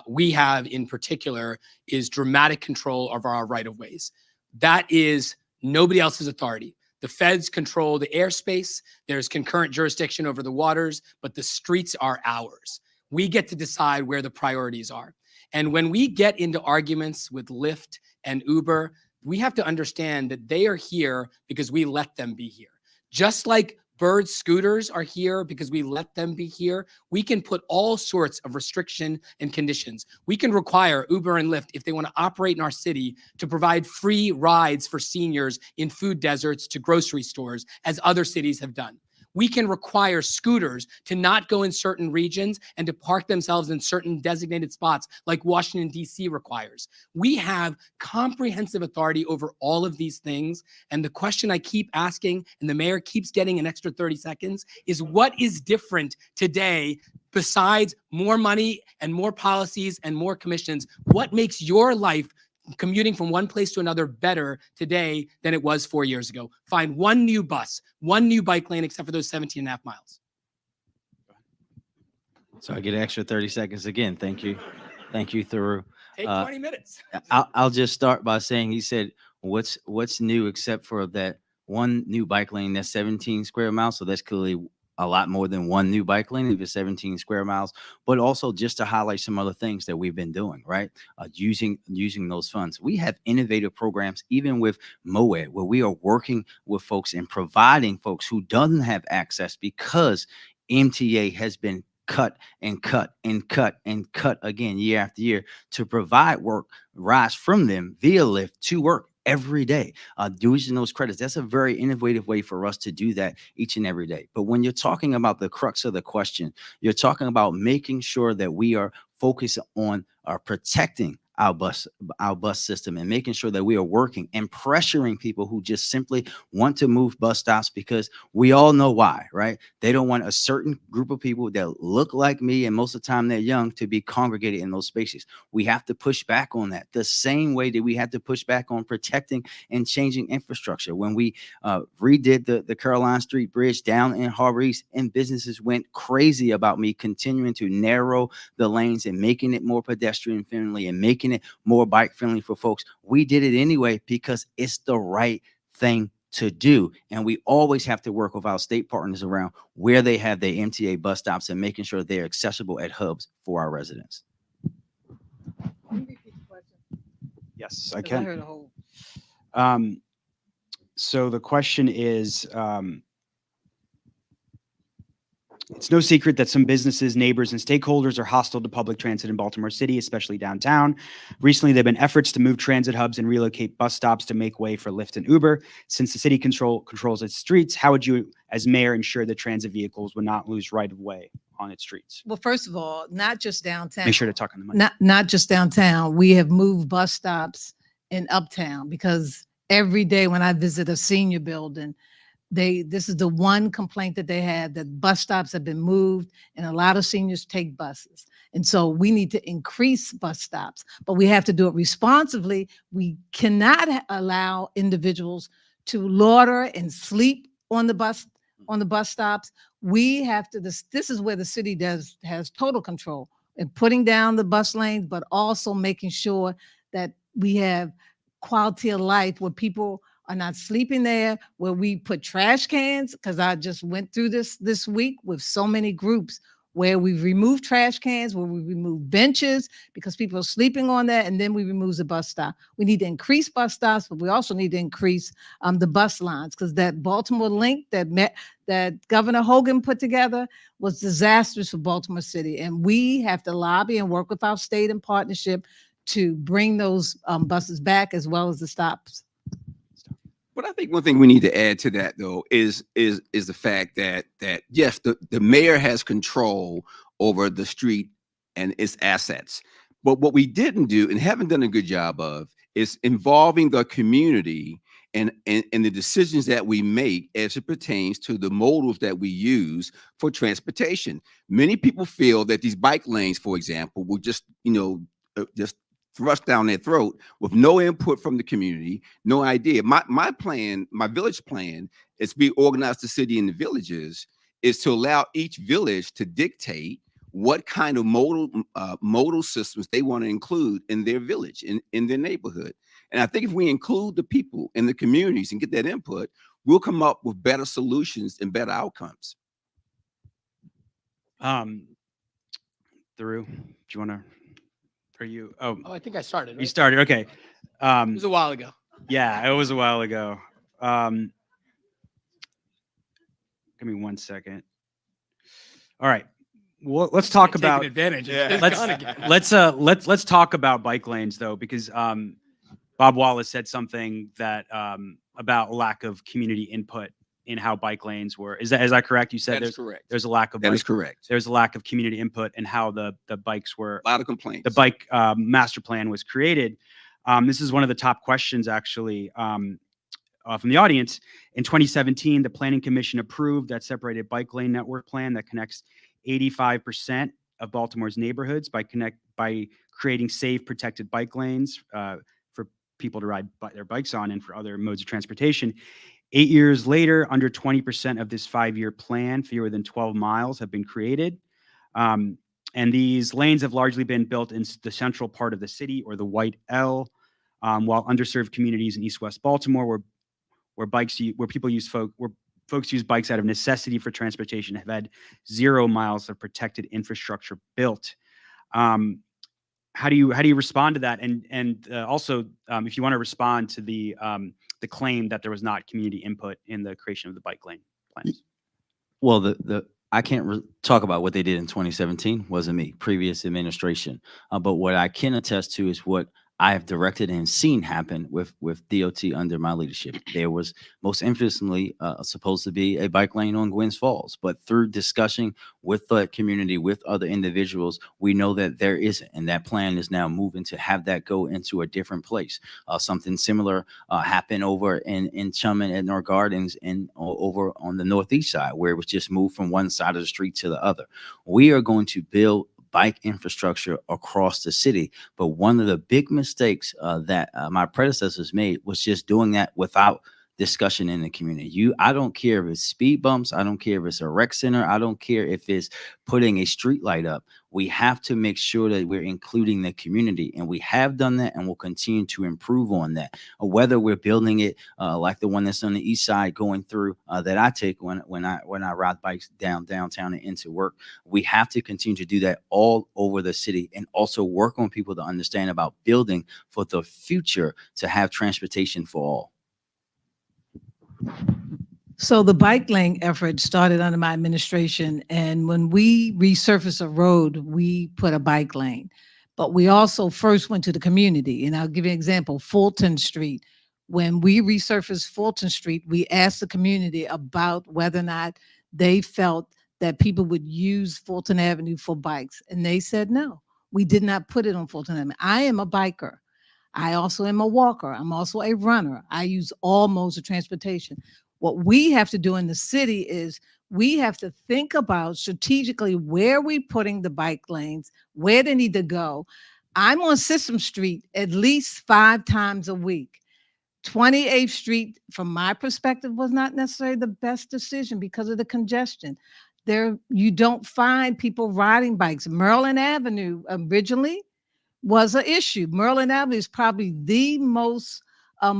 we have in particular, is dramatic control of our right-of-ways. That is nobody else's authority. The feds control the airspace. There's concurrent jurisdiction over the waters, but the streets are ours. We get to decide where the priorities are. And when we get into arguments with Lyft and Uber, we have to understand that they are here because we let them be here. Just like Bird scooters are here because we let them be here. We can put all sorts of restriction and conditions. We can require Uber and Lyft, if they want to operate in our city, to provide free rides for seniors in food deserts to grocery stores, as other cities have done. We can require scooters to not go in certain regions and to park themselves in certain designated spots like Washington, D.C. requires. We have comprehensive authority over all of these things. And the question I keep asking, and the mayor keeps getting an extra 30 seconds, is what is different today besides more money and more policies and more commissions? What makes your life commuting from one place to another better today than it was 4 years ago? Find one new bus, one new bike lane, except for those 17 and a half miles. So I get an extra 30 seconds again. Thank you. Thank you, Thiru. Take 20 minutes. I'll just start by saying, he said, what's new except for that one new bike lane that's 17 square miles. So that's clearly a lot more than one new bike lane, if it's 17 square miles, but also just to highlight some other things that we've been doing, right? Using those funds. We have innovative programs, even with MOED, where we are working with folks and providing folks who doesn't have access because MTA has been cut and cut and cut and cut again year after year to provide work rides from them via Lyft to work every day, using those credits. That's a very innovative way for us to do that each and every day. But when you're talking about the crux of the question, you're talking about making sure that we are focused on protecting our bus system and making sure that we are working and pressuring people who just simply want to move bus stops, because we all know why, right? They don't want a certain group of people that look like me, and most of the time they're young, to be congregated in those spaces. We have to push back on that the same way that we had to push back on protecting and changing infrastructure. When we redid the Caroline Street Bridge down in Harbor East, and businesses went crazy about me continuing to narrow the lanes and making it more pedestrian friendly and making it more bike friendly for folks. We did it anyway because it's the right thing to do. And we always have to work with our state partners around where they have their MTA bus stops and making sure they're accessible at hubs for our residents. Yes, I I can. heard a whole. So the question is, it's no secret that some businesses, neighbors, and stakeholders are hostile to public transit in Baltimore City, especially downtown. Recently, there have been efforts to move transit hubs and relocate bus stops to make way for Lyft and Uber. Since the city controls its streets, how would you, as mayor, ensure that transit vehicles would not lose right of way on its streets? Well, first of all, not just downtown. Make sure to talk on the mic. Not just downtown. We have moved bus stops in Uptown, because every day when I visit a senior building, this is the one complaint that they had, that bus stops have been moved and a lot of seniors take buses. And so we need to increase bus stops, but we have to do it responsibly. We cannot allow individuals to loiter and sleep on the bus stops. We have to, this is where the city has total control in putting down the bus lanes, but also making sure that we have quality of life where people are not sleeping there, where we put trash cans, because I just went through this week with so many groups where we've removed trash cans, where we remove benches because people are sleeping on that, and then we remove the bus stop. We need to increase bus stops, but we also need to increase the bus lines, because that Baltimore link that Governor Hogan put together was disastrous for Baltimore City, and we have to lobby and work with our state in partnership to bring those buses back, as well as the stops. But I think one thing we need to add to that, though, is the fact that yes, the mayor has control over the street and its assets. But what we didn't do and haven't done a good job of is involving the community and the decisions that we make as it pertains to the modals that we use for transportation. Many people feel that these bike lanes, for example, will just, just thrust down their throat with no input from the community, no idea. My plan, my village plan, is to organize the city into villages, is to allow each village to dictate what kind of modal systems they want to include in their village, in their neighborhood. And I think if we include the people in the communities and get that input, we'll come up with better solutions and better outcomes. Thiru, do you want to? Are you? Oh, I think I started. you Right? started. Okay. It was a while ago. Yeah, it was a while ago. Give me 1 second. All right. Well, let's talk about advantage. Yeah. let's talk about bike lanes though, because Bob Wallace said something that about lack of community input in how bike lanes were. Is that correct? You said That is correct. There's a lack of That is correct. There's a lack of community input in how the bikes were. A lot of complaints. The bike master plan was created. This is one of the top questions actually from the audience. In 2017, the Planning Commission approved that separated bike lane network plan that connects 85% of Baltimore's neighborhoods by creating safe, protected bike lanes for people to ride their bikes on and for other modes of transportation. 8 years later, under 20% of this 5-year plan, fewer than 12 miles have been created. And these lanes have largely been built in the central part of the city, or the White L, while underserved communities in East-West Baltimore, where folks use bikes out of necessity for transportation, have had 0 miles of protected infrastructure built. How do you respond to that? And also, if you want to respond to the claim that there was not community input in the creation of the bike lane plans. Well, I can't talk about what they did in 2017. Wasn't me, previous administration. But what I can attest to is what I have directed and seen happen with DOT under my leadership. There was most infamously supposed to be a bike lane on Gwynns Falls, but through discussion with the community, with other individuals, we know that there isn't, and that plan is now moving to have that go into a different place. Something similar happened over in Chumman at North Gardens and over on the northeast side, where it was just moved from one side of the street to the other. We are going to build bike infrastructure across the city. But one of the big mistakes that my predecessors made was just doing that without discussion in the community. I don't care if it's speed bumps. I don't care if it's a rec center. I don't care if it's putting a street light up. We have to make sure that we're including the community, and we have done that, and we'll continue to improve on that. Whether we're building it like the one that's on the east side going through that I take when I ride bikes downtown and into work, we have to continue to do that all over the city, and also work on people to understand about building for the future to have transportation for all. So the bike lane effort started under my administration, and when we resurfaced a road, we put a bike lane. But we also first went to the community, and I'll give you an example, Fulton Street. When we resurfaced Fulton Street, we asked the community about whether or not they felt that people would use Fulton Avenue for bikes, and they said no. We did not put it on Fulton Avenue. I am a biker. I also am a walker. I'm also a runner. I use all modes of transportation. What we have to do in the city is we have to think about strategically where we're putting the bike lanes, where they need to go. I'm on System Street at least 5 times a week. 28th Street, from my perspective, was not necessarily the best decision because of the congestion. There, you don't find people riding bikes. Maryland Avenue originally was an issue. Maryland Avenue is probably the most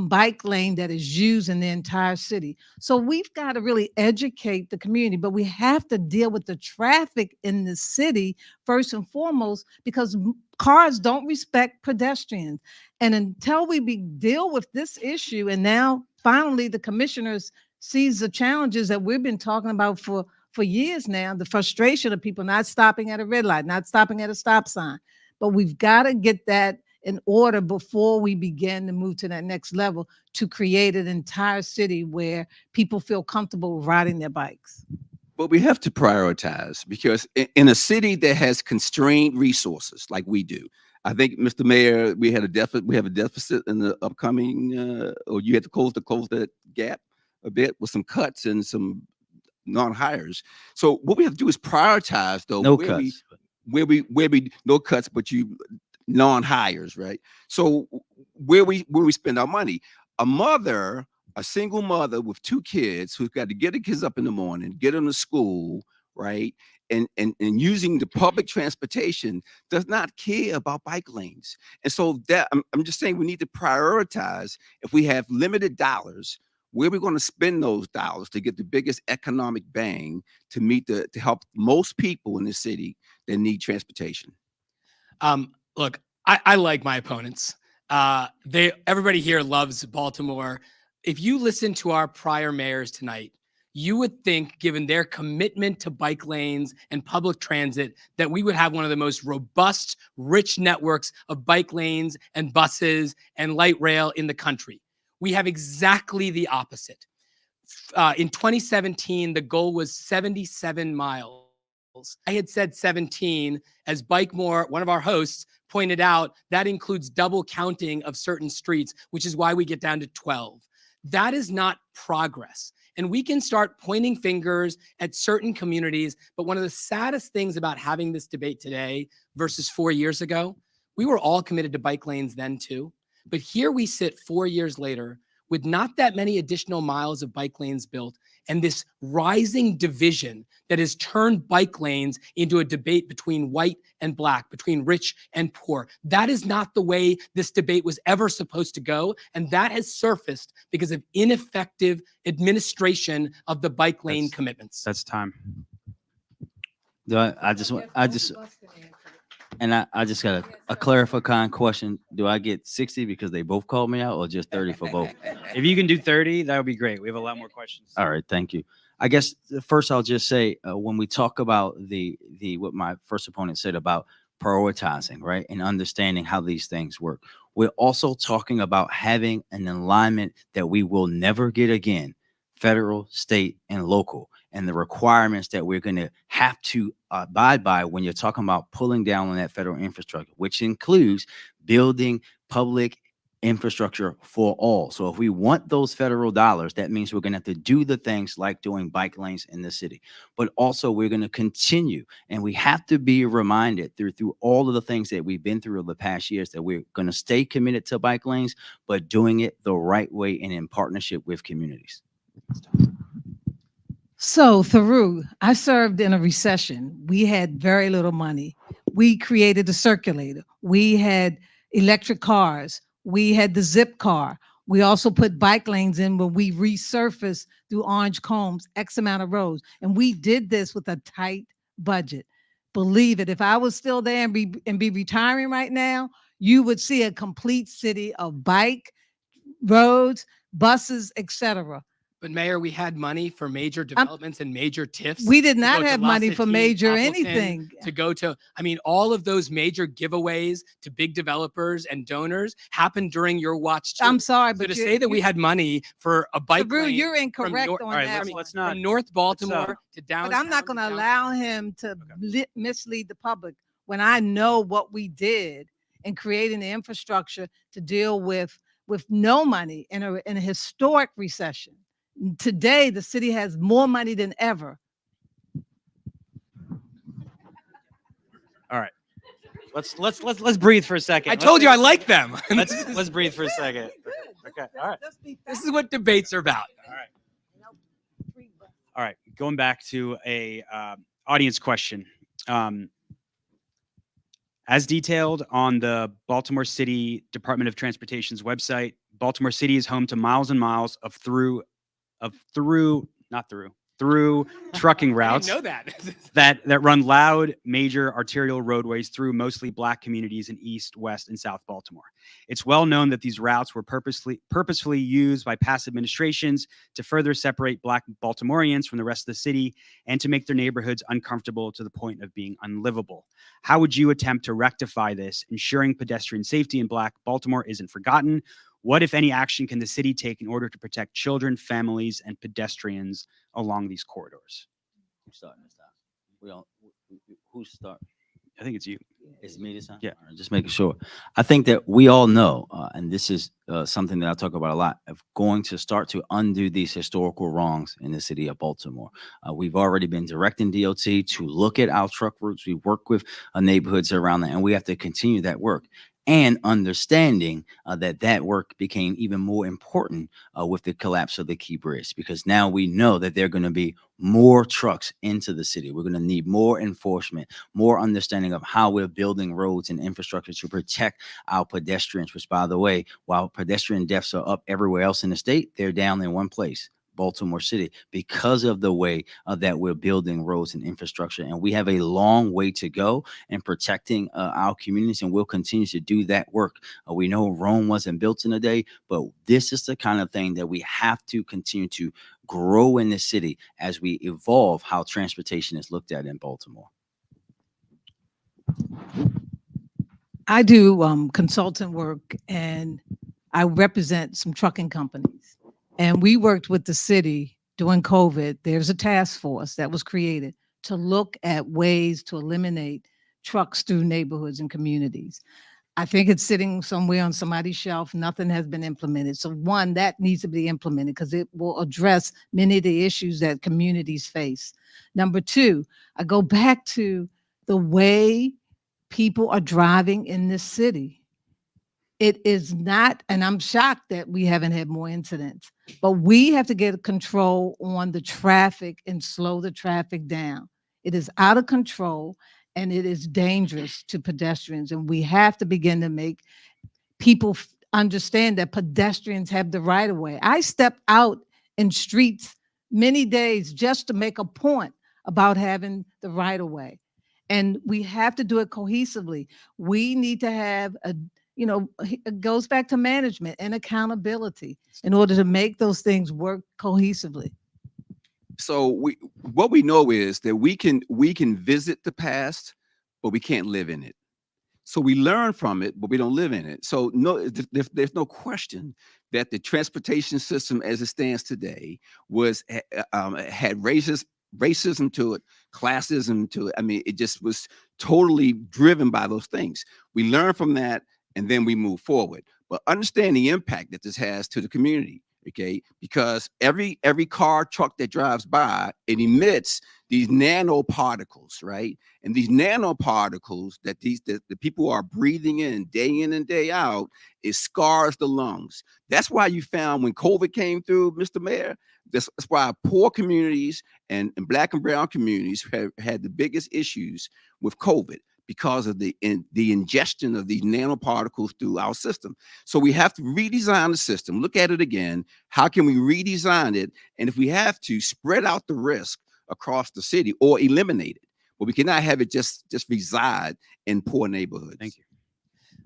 bike lane that is used in the entire city. So we've got to really educate the community, but we have to deal with the traffic in the city first and foremost, because cars don't respect pedestrians. And until we deal with this issue, and now finally the commissioners sees the challenges that we've been talking about for years now, the frustration of people not stopping at a red light, not stopping at a stop sign. But we've got to get that in order before we begin to move to that next level to create an entire city where people feel comfortable riding their bikes. But we have to prioritize because in a city that has constrained resources like we do, I think, Mr. Mayor, we have a deficit in the upcoming, or you had to close that gap a bit with some cuts and some non-hires. So what we have to do is prioritize, though. No where cuts. we no cuts, but you non-hires, right? So where we spend our money. A single mother with 2 kids who's got to get the kids up in the morning, get them to school, right? And using the public transportation does not care about bike lanes. And so that I'm just saying we need to prioritize. If we have limited dollars, where we're going to spend those dollars to get the biggest economic bang to help most people in the city that need transportation. Look, I like my opponents. Everybody here loves Baltimore. If you listen to our prior mayors tonight, you would think, given their commitment to bike lanes and public transit, that we would have one of the most robust, rich networks of bike lanes and buses and light rail in the country. We have exactly the opposite. In 2017, the goal was 77 miles. I had said 17, as Bikemore, one of our hosts, pointed out, that includes double counting of certain streets, which is why we get down to 12. That is not progress. And we can start pointing fingers at certain communities. But one of the saddest things about having this debate today versus 4 years ago, we were all committed to bike lanes then too. But here we sit 4 years later with not that many additional miles of bike lanes built and this rising division that has turned bike lanes into a debate between white and black, between rich and poor. That is not the way this debate was ever supposed to go. And that has surfaced because of ineffective administration of the bike lane commitments. That's time. I just got a clarifying question. Do I get 60 because they both called me out, or just 30 for both? If you can do 30, that would be great. We have a lot more questions. All right, thank you. I guess first I'll just say when we talk about the what my first opponent said about prioritizing, right, and understanding how these things work, we're also talking about having an alignment that we will never get again, federal, state, and local, and the requirements that we're going to have to abide by when you're talking about pulling down on that federal infrastructure, which includes building public infrastructure for all. So if we want those federal dollars, that means we're going to have to do the things like doing bike lanes in the city. But also we're going to continue, and we have to be reminded through all of the things that we've been through over the past years that we're going to stay committed to bike lanes, but doing it the right way and in partnership with communities. So, Thiru, I served in a recession. We had very little money. We created the Circulator. We had electric cars. We had the zip car. We also put bike lanes in where we resurfaced through Orange Combs, X amount of roads. And we did this with a tight budget. Believe it, if I was still there and be retiring right now, you would see a complete city of bike, roads, buses, etc. But Mayor, we had money for major developments and major TIFs. We did not have money for major anything. To go to, I mean, all of those major giveaways to big developers and donors happened during your watch too. I'm sorry, So but to say that we had money for a bike lane, you're incorrect on that. Let's not. From North Baltimore to downtown. But I'm not going to allow him to mislead the public when I know what we did in creating the infrastructure to deal with no money in a historic recession. Today, the city has more money than ever. All right. Let's breathe for a second. I told you I like them. Let's breathe for a second. Okay. All right. This is what debates are about. All right. Going back to a audience question. As detailed on the Baltimore City Department of Transportation's website, Baltimore City is home to miles and miles of through trucking I routes didn't know that. that run loud major arterial roadways through mostly Black communities in East, West, and South Baltimore. It's well known that these routes were purposefully used by past administrations to further separate Black Baltimoreans from the rest of the city and to make their neighborhoods uncomfortable to the point of being unlivable. How would you attempt to rectify this, ensuring pedestrian safety in Black Baltimore isn't forgotten? What, if any, action can the city take in order to protect children, families, and pedestrians along these corridors? Who's starting this time? We all, who's starting? I think it's you. It's me this time? Yeah. All right, just making sure. I think that we all know, and this is something that I talk about a lot, of going to start to undo these historical wrongs in the city of Baltimore. We've already been directing DOT to look at our truck routes. We work with neighborhoods around that, and we have to continue that work. And understanding that work became even more important with the collapse of the Key Bridge, because now we know that there are going to be more trucks into the city. We're going to need more enforcement, more understanding of how we're building roads and infrastructure to protect our pedestrians, which, by the way, while pedestrian deaths are up everywhere else in the state, they're down in one place, Baltimore City, because of the way that we're building roads and infrastructure. And we have a long way to go in protecting our communities, and we'll continue to do that work. We know Rome wasn't built in a day, but this is the kind of thing that we have to continue to grow in the city as we evolve how transportation is looked at in Baltimore. I do consultant work, and I represent some trucking companies. And we worked with the city during COVID. There's a task force that was created to look at ways to eliminate trucks through neighborhoods and communities. I think it's sitting somewhere on somebody's shelf. Nothing has been implemented. So one, that needs to be implemented because it will address many of the issues that communities face. Number two, I go back to the way people are driving in this city. It is not, and I'm shocked that we haven't had more incidents, but we have to get control on the traffic and slow the traffic down. It is out of control and it is dangerous to pedestrians. And we have to begin to make people understand that pedestrians have the right of way. I stepped out in streets many days just to make a point about having the right of way. And we have to do it cohesively. We need to have it goes back to management and accountability in order to make those things work cohesively. So what we know is that we can visit the past, but we can't live in it. So we learn from it, but we don't live in it. So no, there's no question that the transportation system as it stands today had racism to it, classism to it. I mean, it just was totally driven by those things. We learn from that, and then we move forward. But understand the impact that this has to the community, okay? Because every car, truck that drives by, it emits these nanoparticles, right? And these nanoparticles that the people are breathing in and day out, it scars the lungs. That's why you found when COVID came through, Mr. Mayor, that's why poor communities and Black and brown communities have had the biggest issues with COVID, because of the ingestion of these nanoparticles through our system. So we have to redesign the system, look at it again. How can we redesign it? And if we have to, spread out the risk across the city or eliminate it. But we cannot have it just reside in poor neighborhoods. Thank you.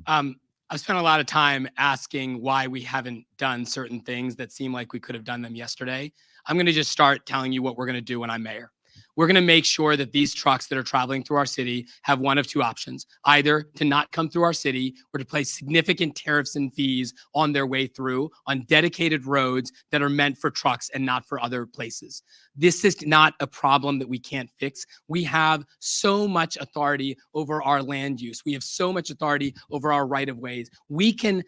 I've spent a lot of time asking why we haven't done certain things that seem like we could have done them yesterday. I'm going to just start telling you what we're going to do when I'm mayor. We're going to make sure that these trucks that are traveling through our city have one of two options, either to not come through our city or to place significant tariffs and fees on their way through on dedicated roads that are meant for trucks and not for other places. This is not a problem that we can't fix. We have so much authority over our land use. We have so much authority over our right-of-ways. We can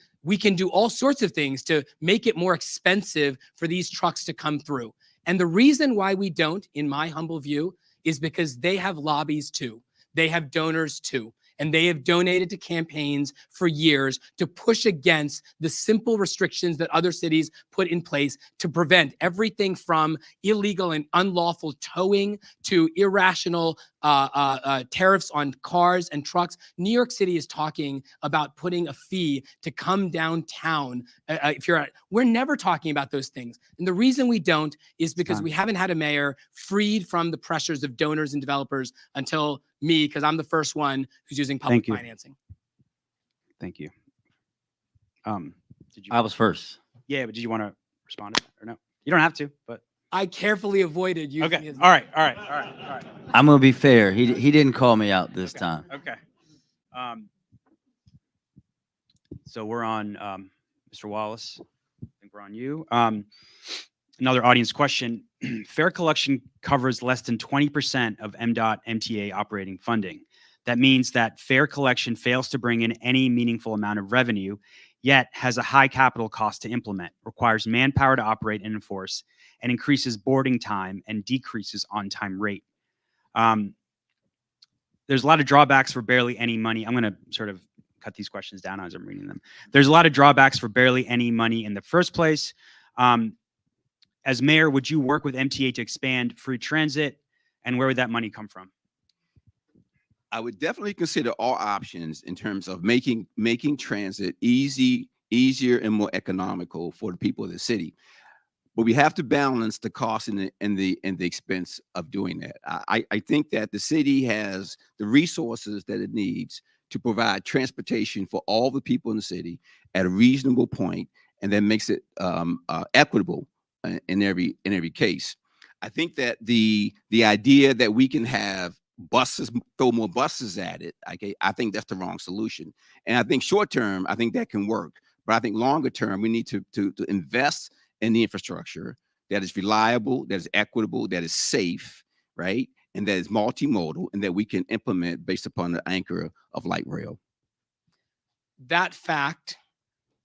do all sorts of things to make it more expensive for these trucks to come through. And the reason why we don't, in my humble view, is because they have lobbies too. They have donors too. And they have donated to campaigns for years to push against the simple restrictions that other cities put in place to prevent everything from illegal and unlawful towing to irrational tariffs on cars and trucks. New York City is talking about putting a fee to come downtown. We're never talking about those things. And the reason we don't is because we haven't had a mayor freed from the pressures of donors and developers until me, because I'm the first one who's using public financing. Thank you. Did you? I was first. Yeah, but did you want to respond to that or no? You don't have to, but. I carefully avoided using Okay. his. All right. I'm gonna be fair. He didn't call me out this time. Okay. So we're on Mr. Wallace. I think we're on you. Another audience question. Fare collection covers less than 20% of MDOT MTA operating funding. That means that fare collection fails to bring in any meaningful amount of revenue, yet has a high capital cost to implement, requires manpower to operate and enforce, and increases boarding time and decreases on-time rate. There's a lot of drawbacks for barely any money. I'm going to sort of cut these questions down as I'm reading them. There's a lot of drawbacks for barely any money in the first place. As mayor, would you work with MTA to expand free transit, and where would that money come from? I would definitely consider all options in terms of making transit easier and more economical for the people of the city. But we have to balance the cost and the expense of doing that. I think that the city has the resources that it needs to provide transportation for all the people in the city at a reasonable point, and that makes it equitable in every case. I think that the idea that we can have buses, throw more buses at it, I think that's the wrong solution. And I think short term, I think that can work. But I think longer term, we need to invest in the infrastructure that is reliable, that is equitable, that is safe, right? And that is multimodal, and that we can implement based upon the anchor of light rail. That fact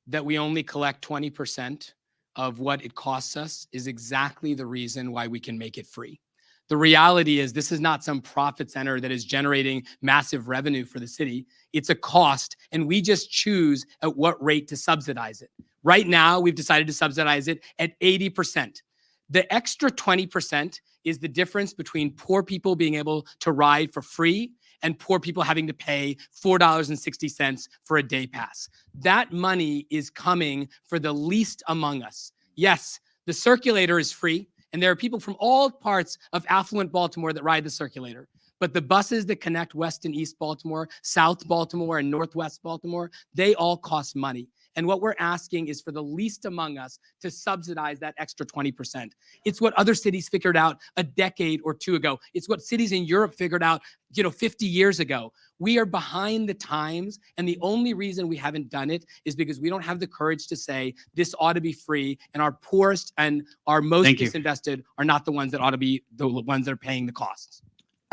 that we only collect 20% of what it costs us is exactly the reason why we can make it free. The reality is this is not some profit center that is generating massive revenue for the city. It's a cost, and we just choose at what rate to subsidize it. Right now, we've decided to subsidize it at 80%. The extra 20% is the difference between poor people being able to ride for free and poor people having to pay $4.60 for a day pass. That money is coming for the least among us. Yes, the Circulator is free, and there are people from all parts of affluent Baltimore that ride the Circulator. But the buses that connect West and East Baltimore, South Baltimore, and Northwest Baltimore, they all cost money. And what we're asking is for the least among us to subsidize that extra 20%. It's what other cities figured out a decade or two ago. It's what cities in Europe figured out, 50 years ago. We are behind the times, and the only reason we haven't done it is because we don't have the courage to say this ought to be free, and our poorest and our most disinvested are not the ones that ought to be the ones that are paying the costs.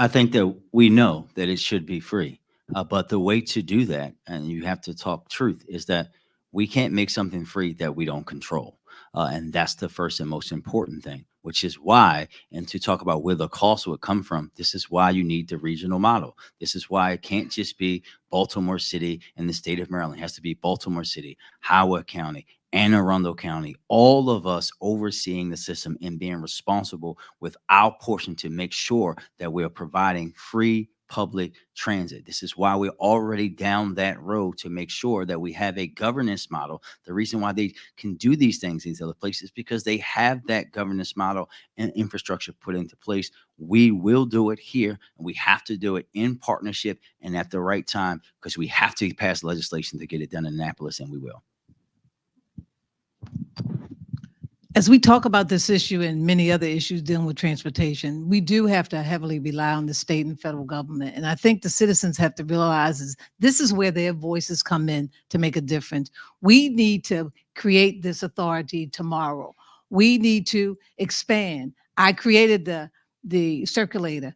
I think that we know that it should be free, but the way to do that, and you have to talk truth, is that we can't make something free that we don't control. And that's the first and most important thing, which is why, and to talk about where the cost would come from, this is why you need the regional model. This is why it can't just be Baltimore City and the state of Maryland. It has to be Baltimore City, Howard County, Anne Arundel County, all of us overseeing the system and being responsible with our portion to make sure that we're providing free public transit. This is why we're already down that road to make sure that we have a governance model. The reason why they can do these things in these other places is because they have that governance model and infrastructure put into place. We will do it here, and we have to do it in partnership and at the right time, because we have to pass legislation to get it done in Annapolis, and we will. As we talk about this issue and many other issues dealing with transportation, we do have to heavily rely on the state and federal government. And I think the citizens have to realize this is where their voices come in to make a difference. We need to create this authority tomorrow. We need to expand. I created the Circulator.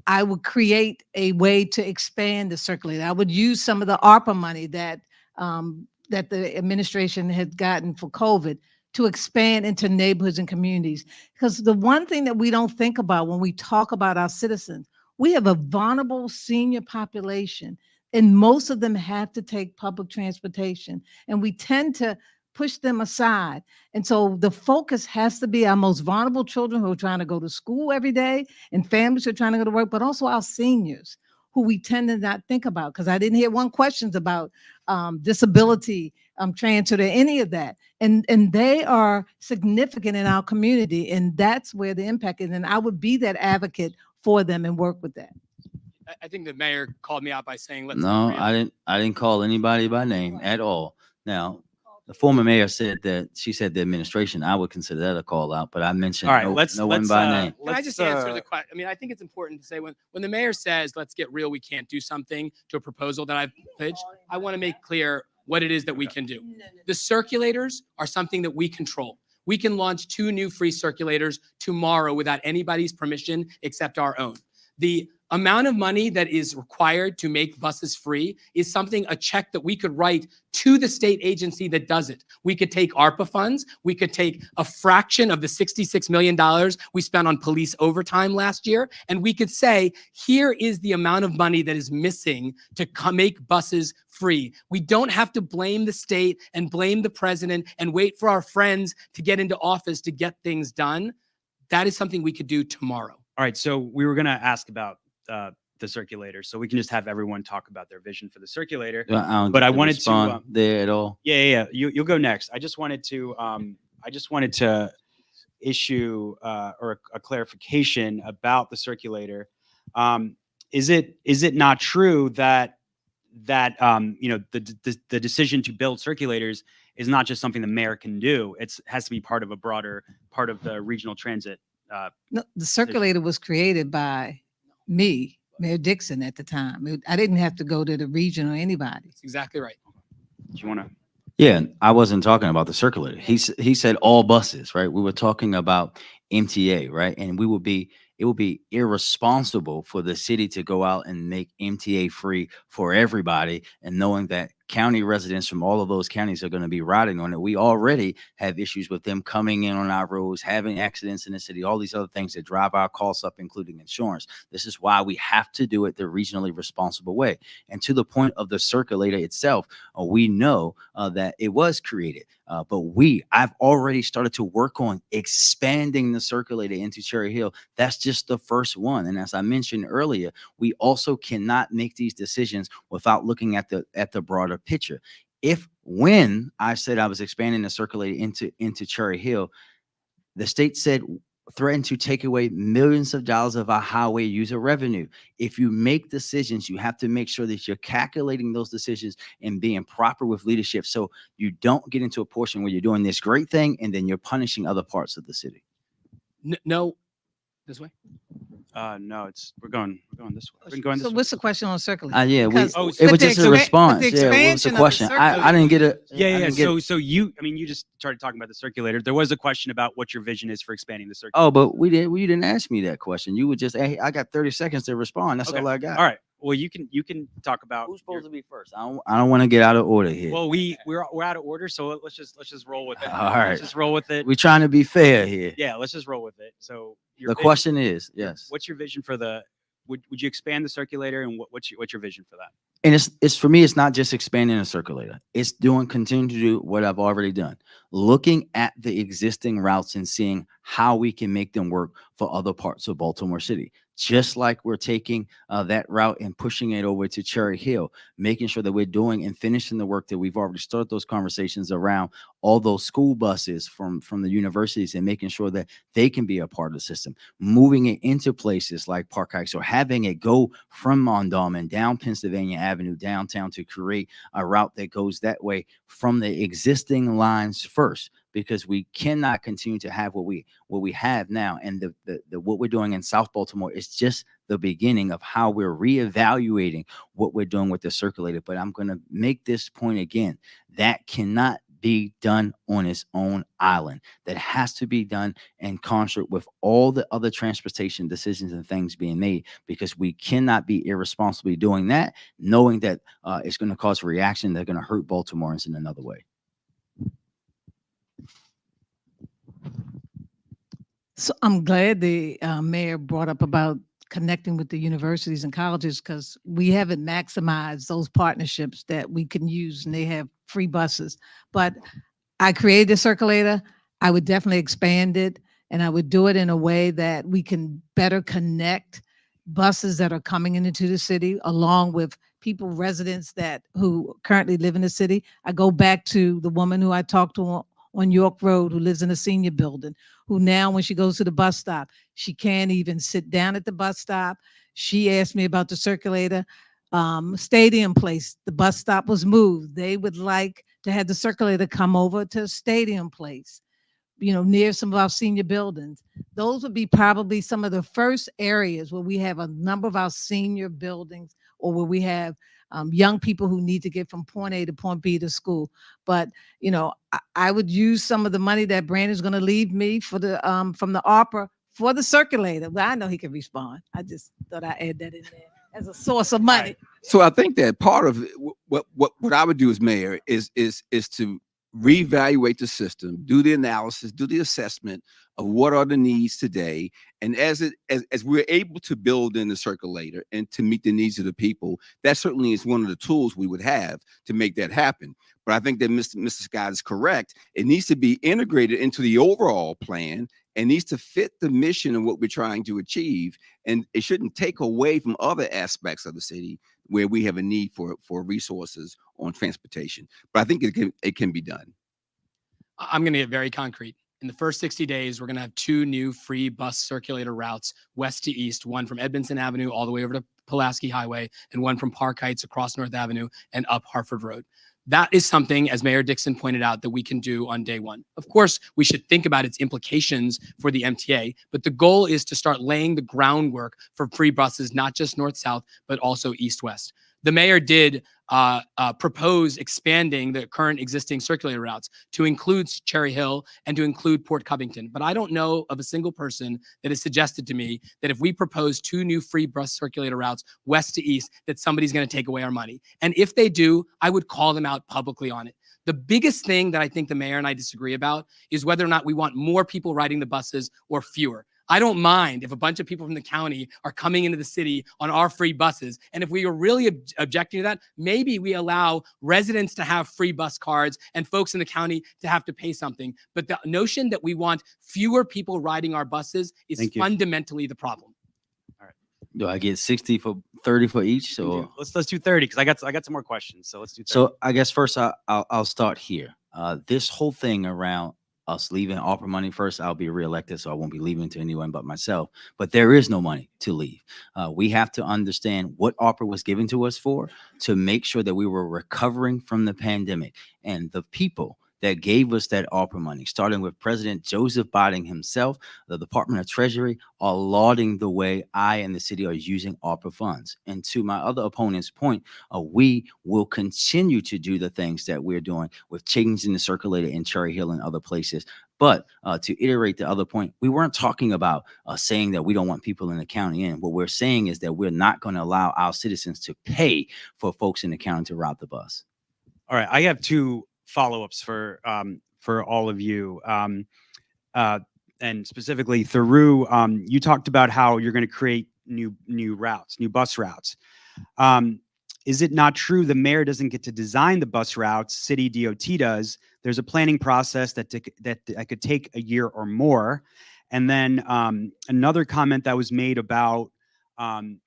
I would create a way to expand the Circulator. I would use some of the ARPA money that the administration had gotten for COVID to expand into neighborhoods and communities. Because the one thing that we don't think about when we talk about our citizens, we have a vulnerable senior population, and most of them have to take public transportation. And we tend to push them aside. And so the focus has to be our most vulnerable children who are trying to go to school every day and families who are trying to go to work, but also our seniors who we tend to not think about. Because I didn't hear one questions about disability, transfer, or any of that. And they are significant in our community. And that's where the impact is. And I would be that advocate for them and work with that. I think the mayor called me out by saying, let's No, be real. I didn't call anybody by name at all. Now, the former mayor said that she said the administration. I would consider that a call out, but I mentioned All right, no one by name. Can I just answer the question? I mean, I think it's important to say when the mayor says, let's get real, we can't do something to a proposal that I've pitched, I want to make clear what it is that we can do. The circulators are something that we control. We can launch 2 new free circulators tomorrow without anybody's permission except our own. The amount of money that is required to make buses free is something, a check that we could write to the state agency that does it. We could take ARPA funds. We could take a fraction of the $66 million we spent on police overtime last year. And we could say, here is the amount of money that is missing to make buses free. We don't have to blame the state and blame the president and wait for our friends to get into office to get things done. That is something we could do tomorrow. All right, so we were going to ask about the circulator, so we can just have everyone talk about their vision for the circulator. But I wanted to there at all. Yeah. You'll go next. I just wanted to issue or a clarification about the circulator. Is it not true that the decision to build circulators is not just something the mayor can do? It has to be part of a broader part of the regional transit. No, the circulator was created by me, Mayor Dixon, at the time. I didn't have to go to the region or anybody. That's exactly right. Do you want to? Yeah, I wasn't talking about the circulator. He said all buses, right? We were talking about MTA, right? And it would be irresponsible for the city to go out and make MTA free for everybody, and knowing that county residents from all of those counties are going to be riding on it. We already have issues with them coming in on our roads, having accidents in the city, all these other things that drive our costs up, including insurance. This is why we have to do it the regionally responsible way. And to the point of the circulator itself, we know that it was created, but I've already started to work on expanding the circulator into Cherry Hill. That's just the first one. And as I mentioned earlier, we also cannot make these decisions without looking at the broader picture. When I said I was expanding the circulator into Cherry Hill, the state threatened to take away millions of dollars of our highway user revenue. If you make decisions, you have to make sure that you're calculating those decisions and being proper with leadership, so you don't get into a portion where you're doing this great thing and then you're punishing other parts of the city. No, this way. No, we're going this way. We're going this So way. what's the question on circulator? Yeah, Because- it was just a response. the Yeah, what was the expansion of the question? I didn't get it. Yeah. So you just started talking about the circulator. There was a question about what your vision is for expanding the circulator. Oh, but you didn't ask me that question. You would just, hey, I got 30 seconds to respond. That's Okay. all I got. All right. Well, you can talk about Who's supposed to be first? I don't want to get out of order here. Well, we're out of order, so let's just roll with it. All right. Let's just roll with it. We're trying to be fair here. Yeah, let's just roll with it. So The question is, yes. what's your vision for would you expand the circulator, and what's your vision for that? And it's for me, it's not just expanding a circulator. It's continuing to do what I've already done. Looking at the existing routes and seeing how we can make them work for other parts of Baltimore City. Just like we're taking that route and pushing it over to Cherry Hill, making sure that we're doing and finishing the work that we've already started those conversations around all those school buses from the universities, and making sure that they can be a part of the system, moving it into places like Park Heights, or having it go from Mondawmin down Pennsylvania Avenue downtown to create a route that goes that way from the existing lines first. Because we cannot continue to have what we have now, and the what we're doing in South Baltimore is just the beginning of how we're reevaluating what we're doing with the circulator. But I'm going to make this point again: that cannot be done on its own island. That has to be done in concert with all the other transportation decisions and things being made, because we cannot be irresponsibly doing that, knowing that it's going to cause a reaction that's going to hurt Baltimoreans in another way. So I'm glad the mayor brought up about connecting with the universities and colleges, because we haven't maximized those partnerships that we can use, and they have free buses. But I created the Circulator. I would definitely expand it, and I would do it in a way that we can better connect buses that are coming into the city along with residents who currently live in the city. I go back to the woman who I talked to on York Road who lives in a senior building, who now when she goes to the bus stop, she can't even sit down at the bus stop. She asked me about the Circulator. Stadium Place, the bus stop was moved. They would like to have the Circulator come over to Stadium Place, near some of our senior buildings. Those would be probably some of the first areas where we have a number of our senior buildings, or where we have young people who need to get from point A to point B to school. But, I would use some of the money that Brandon's going to leave me for from the ARPA for the Circulator. Well, I know he can respond. I just thought I'd add that in there as a source of money. So I think that part of what I would do as mayor is to reevaluate the system, do the analysis, do the assessment of what are the needs today, and as we're able to build in the Circulator and to meet the needs of the people, that certainly is one of the tools we would have to make that happen. But I think that Mr. Scott is correct. It needs to be integrated into the overall plan and needs to fit the mission of what we're trying to achieve. And it shouldn't take away from other aspects of the city where we have a need for resources on transportation. But I think it can be done. I'm going to get very concrete. In the first 60 days, we're going to have 2 new free bus Circulator routes, west to east, one from Edmondson Avenue all the way over to Pulaski Highway, and one from Park Heights across North Avenue and up Hartford Road. That is something, as Mayor Dixon pointed out, that we can do on day one. Of course, we should think about its implications for the MTA, but the goal is to start laying the groundwork for free buses, not just north-south, but also east-west. The mayor did propose expanding the current existing Circulator routes to include Cherry Hill and to include Port Covington. But I don't know of a single person that has suggested to me that if we propose 2 new free bus Circulator routes west to east, that somebody's going to take away our money. And if they do, I would call them out publicly on it. The biggest thing that I think the mayor and I disagree about is whether or not we want more people riding the buses or fewer. I don't mind if a bunch of people from the county are coming into the city on our free buses. And if we are really objecting to that, maybe we allow residents to have free bus cards and folks in the county to have to pay something. But the notion that we want fewer people riding our buses is fundamentally the problem. All right. Do I get 60 for 30 for each? So let's do 30 because I got some more questions. So let's do 30. So I guess first I'll start here. This whole thing around us leaving ARPA money first, I'll be reelected, so I won't be leaving to anyone but myself. But there is no money to leave. We have to understand what ARPA was given to us for, to make sure that we were recovering from the pandemic. And the people that gave us that ARPA money, starting with President Joseph Biden himself, the Department of Treasury, are lauding the way I and the city are using ARPA funds. And to my other opponent's point, we will continue to do the things that we're doing with changing the Circulator in Cherry Hill and other places. But to iterate the other point, we weren't talking about saying that we don't want people in the county in. What we're saying is that we're not going to allow our citizens to pay for folks in the county to route the bus. All right, I have 2 follow-ups for all of you, and specifically Thiru. You talked about how you're going to create new bus routes. Is it not true the mayor doesn't get to design the bus routes? City DOT does. There's a planning process that could take a year or more. And then another comment that was made about bike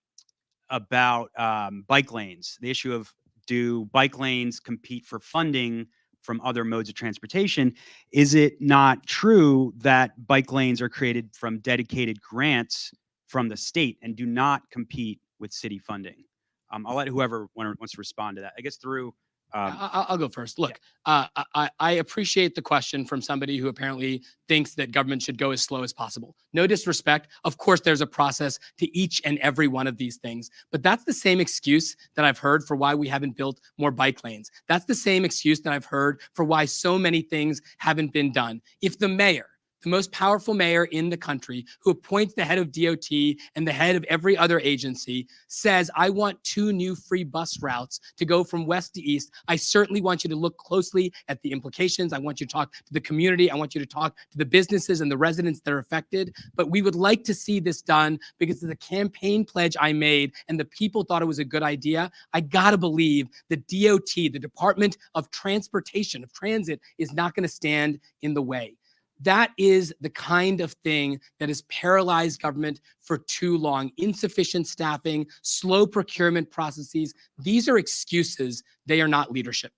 lanes, the issue of, do bike lanes compete for funding from other modes of transportation? Is it not true that bike lanes are created from dedicated grants from the state and do not compete with city funding? I'll let whoever wants to respond to that. I guess Thiru. I'll go first. Look, I appreciate the question from somebody who apparently thinks that government should go as slow as possible. No disrespect. Of course, there's a process to each and every one of these things. But that's the same excuse that I've heard for why we haven't built more bike lanes. That's the same excuse that I've heard for why so many things haven't been done. If the mayor, the most powerful mayor in the country, who appoints the head of DOT and the head of every other agency, says, I want 2 new free bus routes to go from west to east, I certainly want you to look closely at the implications. I want you to talk to the community. I want you to talk to the businesses and the residents that are affected. But we would like to see this done because of the campaign pledge I made and the people thought it was a good idea. I gotta believe the DOT, the Department of Transportation, of Transit, is not gonna stand in the way. That is the kind of thing that has paralyzed government for too long. Insufficient staffing, slow procurement processes. These are excuses. They are not leadership.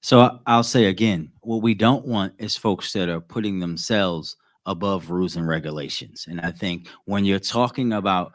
So I'll say again, what we don't want is folks that are putting themselves above rules and regulations. And I think when you're talking about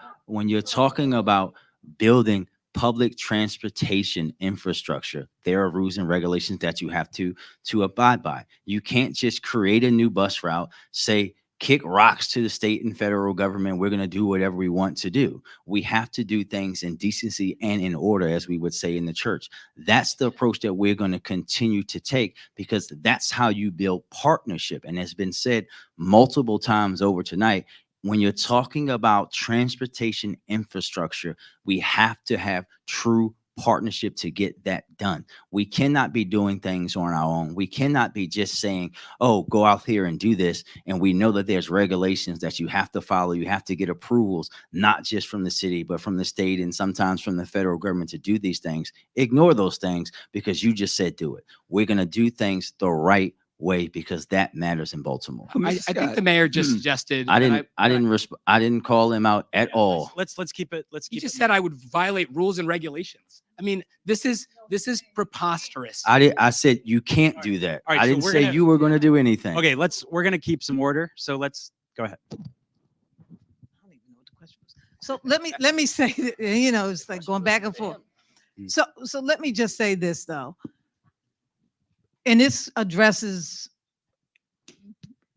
building public transportation infrastructure, there are rules and regulations that you have to abide by. You can't just create a new bus route, say, kick rocks to the state and federal government. We're going to do whatever we want to do. We have to do things in decency and in order, as we would say in the church. That's the approach that we're going to continue to take, because that's how you build partnership. And has been said multiple times over tonight, when you're talking about transportation infrastructure, we have to have true partnership to get that done. We cannot be doing things on our own. We cannot be just saying, oh, go out here and do this. And we know that there's regulations that you have to follow. You have to get approvals, not just from the city, but from the state and sometimes from the federal government to do these things. Ignore those things because you just said do it. We're going to do things the right way because that matters in Baltimore. I think the mayor just suggested. I didn't call him out at all. Let's keep it. He just said I would violate rules and regulations. I mean, this is preposterous. I said you can't do that. All right, I so didn't we're say gonna- you were going to do anything. Okay, we're going to keep some order. So let's go ahead. I don't even know what the question was. So let me say, you know, it's like going back and forth. So let me just say this though, and this addresses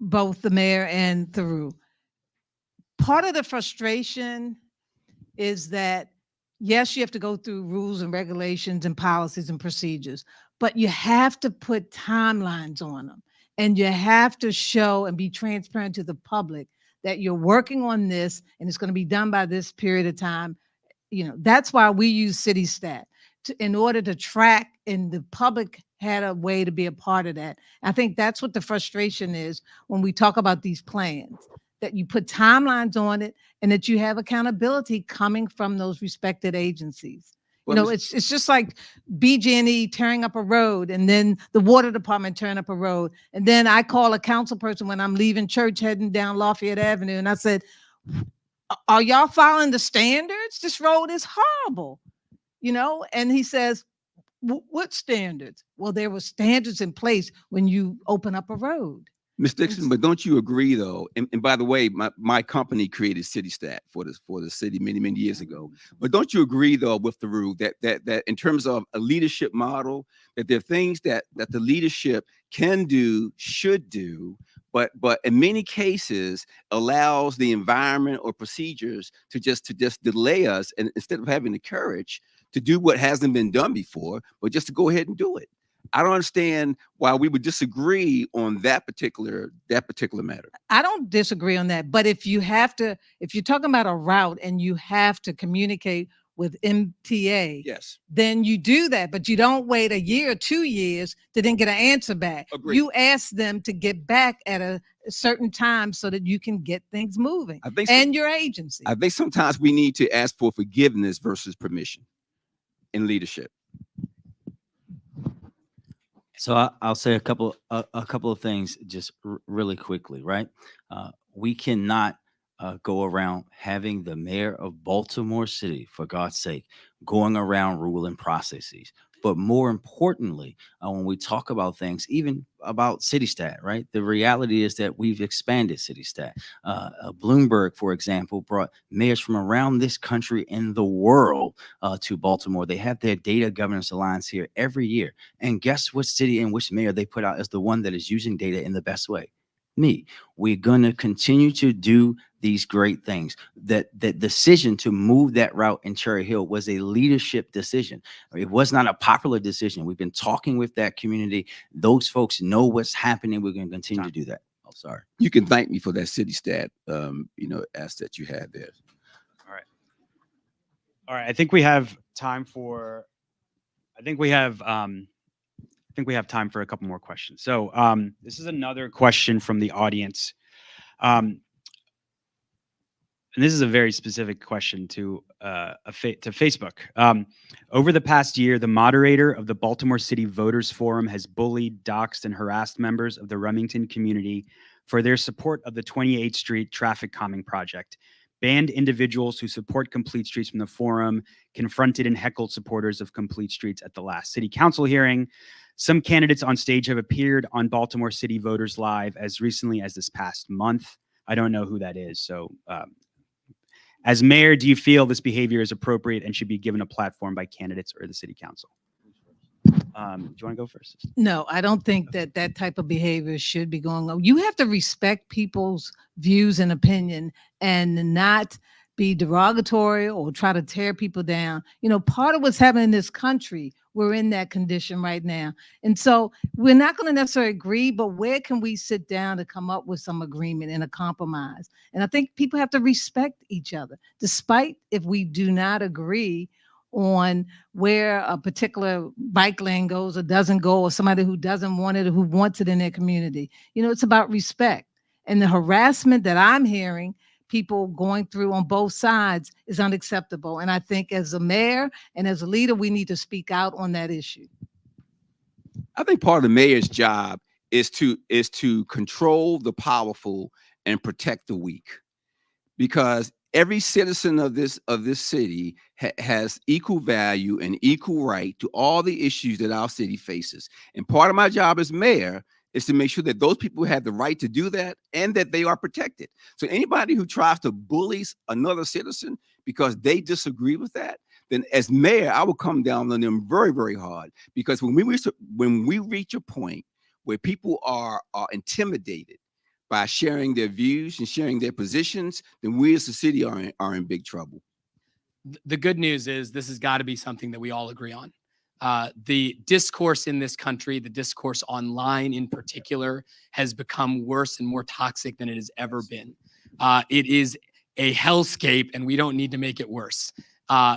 both the mayor and Thiru. Part of the frustration is that, yes, you have to go through rules and regulations and policies and procedures, but you have to put timelines on them. And you have to show and be transparent to the public that you're working on this and it's going to be done by this period of time. You know, that's why we use city stat in order to track, and the public had a way to be a part of that. I think that's what the frustration is when we talk about these plans, that you put timelines on it and that you have accountability coming from those respected agencies. Well, you know, it's just like BG&E tearing up a road and then the water department tearing up a road. And then I call a council person when I'm leaving church heading down Lafayette Avenue. And I said, are y'all following the standards? This road is horrible, you know? And he says, what standards? Well, there were standards in place when you open up a road. Ms. Dixon, but don't you agree though? And by the way, my company created CityStat for the city many years ago. But don't you agree though with the rule that in terms of a leadership model, that there are things that the leadership can do, should do, but in many cases allows the environment or procedures to just delay us, and instead of having the courage to do what hasn't been done before, but just to go ahead and do it. I don't understand why we would disagree on that particular matter. I don't disagree on that. But if you're talking about a route and you have to communicate with MTA, Yes, then you do that, but you don't wait a year or 2 years to then get an answer back. Agreed. You ask them to get back at a certain time so that you can get things moving, and your agency. I think sometimes we need to ask for forgiveness versus permission in leadership. So I'll say a couple of things just really quickly, right? We cannot go around having the mayor of Baltimore City, for God's sake, going around ruling processes. But more importantly, when we talk about things, even about CityStat, right? The reality is that we've expanded CityStat. Bloomberg, for example, brought mayors from around this country and the world to Baltimore. They have their data governance alliance here every year. And guess what city and which mayor they put out as the one that is using data in the best way? Me. We're going to continue to do these great things. That the decision to move that route in Cherry Hill was a leadership decision. It was not a popular decision. We've been talking with that community. Those folks know what's happening. We're going to continue to do that. Oh, sorry. You can thank me for that city stat, asset you had there. All right. I think we have time for. I think we have time for a couple more questions. So this is another question from the audience. And this is a very specific question to Facebook. Over the past year, the moderator of the Baltimore City Voters Forum has bullied, doxed, and harassed members of the Remington community for their support of the 28th Street traffic calming project, banned individuals who support Complete Streets from the forum, confronted and heckled supporters of Complete Streets at the last city council hearing. Some candidates on stage have appeared on Baltimore City Voters Live as recently as this past month. I don't know who that is, so as mayor, do you feel this behavior is appropriate and should be given a platform by candidates or the city council? Do you want to go first? No, I don't think that that type of behavior should be going on. You have to respect people's views and opinion and not be derogatory or try to tear people down. You know, part of what's happening in this country, we're in that condition right now. And so we're not going to necessarily agree, but where can we sit down to come up with some agreement and a compromise? And I think people have to respect each other, despite if we do not agree on where a particular bike lane goes or doesn't go, or somebody who doesn't want it or who wants it in their community. You know, it's about respect. And the harassment that I'm hearing people going through on both sides is unacceptable. And I think as a mayor and as a leader, we need to speak out on that issue. I think part of the mayor's job is to control the powerful and protect the weak, because every citizen of this city has equal value and equal right to all the issues that our city faces. And part of my job as mayor is to make sure that those people have the right to do that and that they are protected. So anybody who tries to bully another citizen because they disagree with that, then as mayor, I will come down on them very, very hard. Because when we reach a point where people are intimidated by sharing their views and sharing their positions, then we as a city are in big trouble. The good news is this has got to be something that we all agree on. The discourse in this country, the discourse online in particular, has become worse and more toxic than it has ever been. It is a hellscape, and we don't need to make it worse.